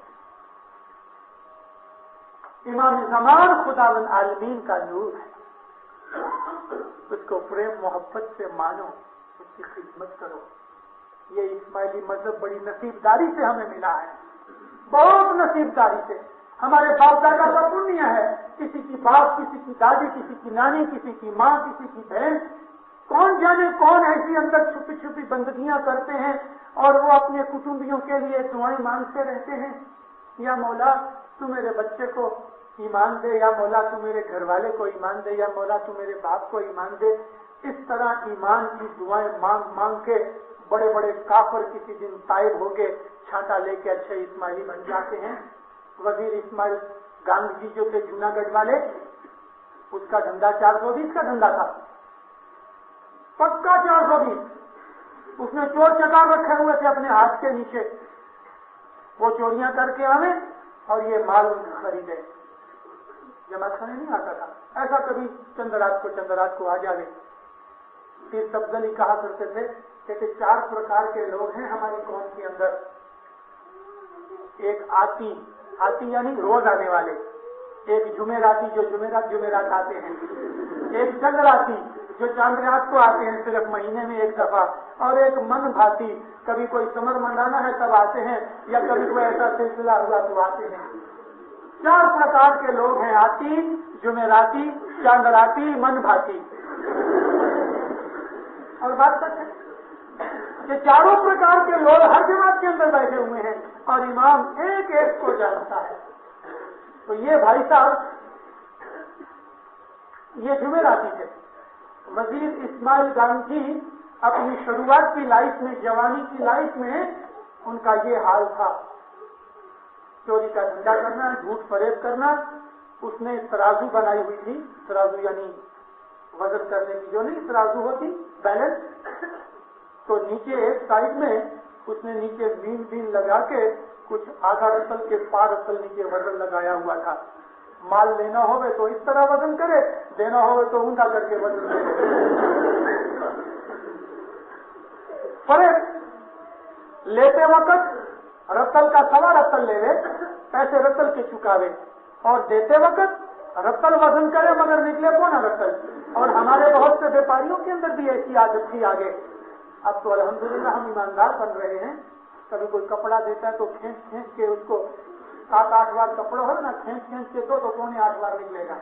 امام زمان خداوند عالمین کا نور ہے. اس کو پریم محبت سے مانو، اس کی خدمت کرو. یہ اسماعیلی مذہب بڑی نصیب داری سے ہمیں ملا ہے، بہت نصیب داری سے. ہمارے باپ دادا کا پنیہ ہے. کسی کی باپ، کسی کی دادی، کسی کی نانی، کسی کی ماں، کسی کی بہن، کون جانے کون ایسی اندر چھپی چھپی بندگیاں کرتے ہیں اور وہ اپنے کٹمبیوں کے لیے دعائیں مانگتے رہتے ہیں. یا مولا تو میرے بچے کو ایمان دے، یا مولا تو میرے گھر والے کو ایمان دے، یا مولا تو میرے باپ کو ایمان دے. اس طرح ایمان کی دعائیں مانگ مانگ کے بڑے بڑے کافر کسی دن طائب ہو کے چھانٹا لے کے اچھے اسماعیلی بن جاتے ہیں. وزیر اسماعیل گاندھی جی جو تھے جوناگڑھ والے، اس کا دھندا 420 کا دھندا تھا، پکا 420. اس نے چور چکار رکھے ہوئے تھے اپنے ہاتھ کے نیچے، وہ چوریاں کر کے آوے اور یہ مال خریدے. جماعت خانے نہیں آتا تھا. ایسا کبھی چندرات کو آ جاوے. پھر سبز علی کہا کرتے تھے کہ 4 پرکار کے لوگ ہیں ہماری قوم کے اندر. ایک آتی یعنی روز آنے والے، ایک جمعراتی جو جمعرات آتے ہیں، ایک چندراتی جو چاندرات کو آتے ہیں صرف مہینے میں ایک دفعہ، اور ایک من بھاتی کبھی کوئی سمر منانا ہے تب آتے ہیں، یا کبھی کوئی ایسا سلسلہ ہوا تو آتے ہیں۔ 4 پرکار کے لوگ ہیں، آتی، جمعراتی، چاندراتی، من بھاتی۔ اور بات سچ ہے کہ چاروں پرکار کے لوگ ہر جماعت کے اندر بیٹھے ہوئے ہیں اور امام ایک ایک کو جانتا ہے۔ تو یہ بھائی صاحب یہ جمعراتی تھے۔ وزیر اسماعیل گاندھی اپنی شروعات کی لائف میں، جوانی کی لائف میں ان کا یہ حال تھا، چوری کا دھندا کرنا، جھوٹ فریب کرنا۔ اس نے ترازو بنائی ہوئی تھی، ترازو یعنی وزن کرنے کی جو نہیں ترازو ہوتی، بیلنس، تو نیچے ایک سائڈ میں اس نے نیچے مین لگا کے کچھ آدھا رسل کے پار رسل نیچے وزن لگایا ہوا تھا۔ مال لینا ہوئے تو اس طرح وزن کرے، دینا ہوئے تو اوندا کر کے وزن کرے۔ فرق لیتے وقت رسل کا 1.25 رسل لے لے، پیسے رسل کے چکاوے، اور دیتے وقت رسل وزن کرے مگر نکلے 1.25 رسل۔ اور ہمارے بہت سے بیپاریوں کے اندر بھی ایسی عادت تھی آگے۔ اب تو الحمدللہ ہم ایماندار بن رہے ہیں، کبھی کوئی کپڑا دیتا ہے تو کھینچ کے اس کو 7-8 بار کپڑا ہو نا، کھینچ کے دو تو 7.25 بار نکلے گا۔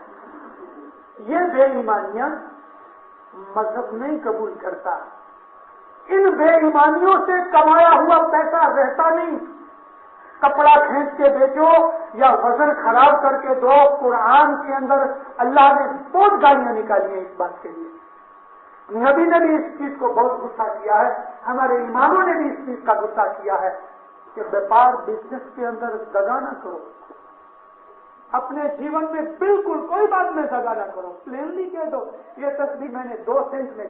یہ بے ایمانیاں مذہب نہیں قبول کرتا۔ ان بے ایمانیوں سے کمایا ہوا پیسہ رہتا نہیں۔ کپڑا کھینچ کے بیچو یا وزن خراب کر کے دو، قرآن کے اندر اللہ نے بہت گالیاں نکالی ہیں اس بات کے لیے۔ نبی نے بھی اس چیز کو بہت غصہ کیا ہے، ہمارے اماموں نے بھی اس چیز کا غصہ کیا ہے کہ بیپار بزنس کے اندر دگا نہ کرو، اپنے جیون میں بالکل کوئی بات میں دگا نہ کرو، پلینلی کہہ دو یہ تسبیح میں نے 2 سینٹ میں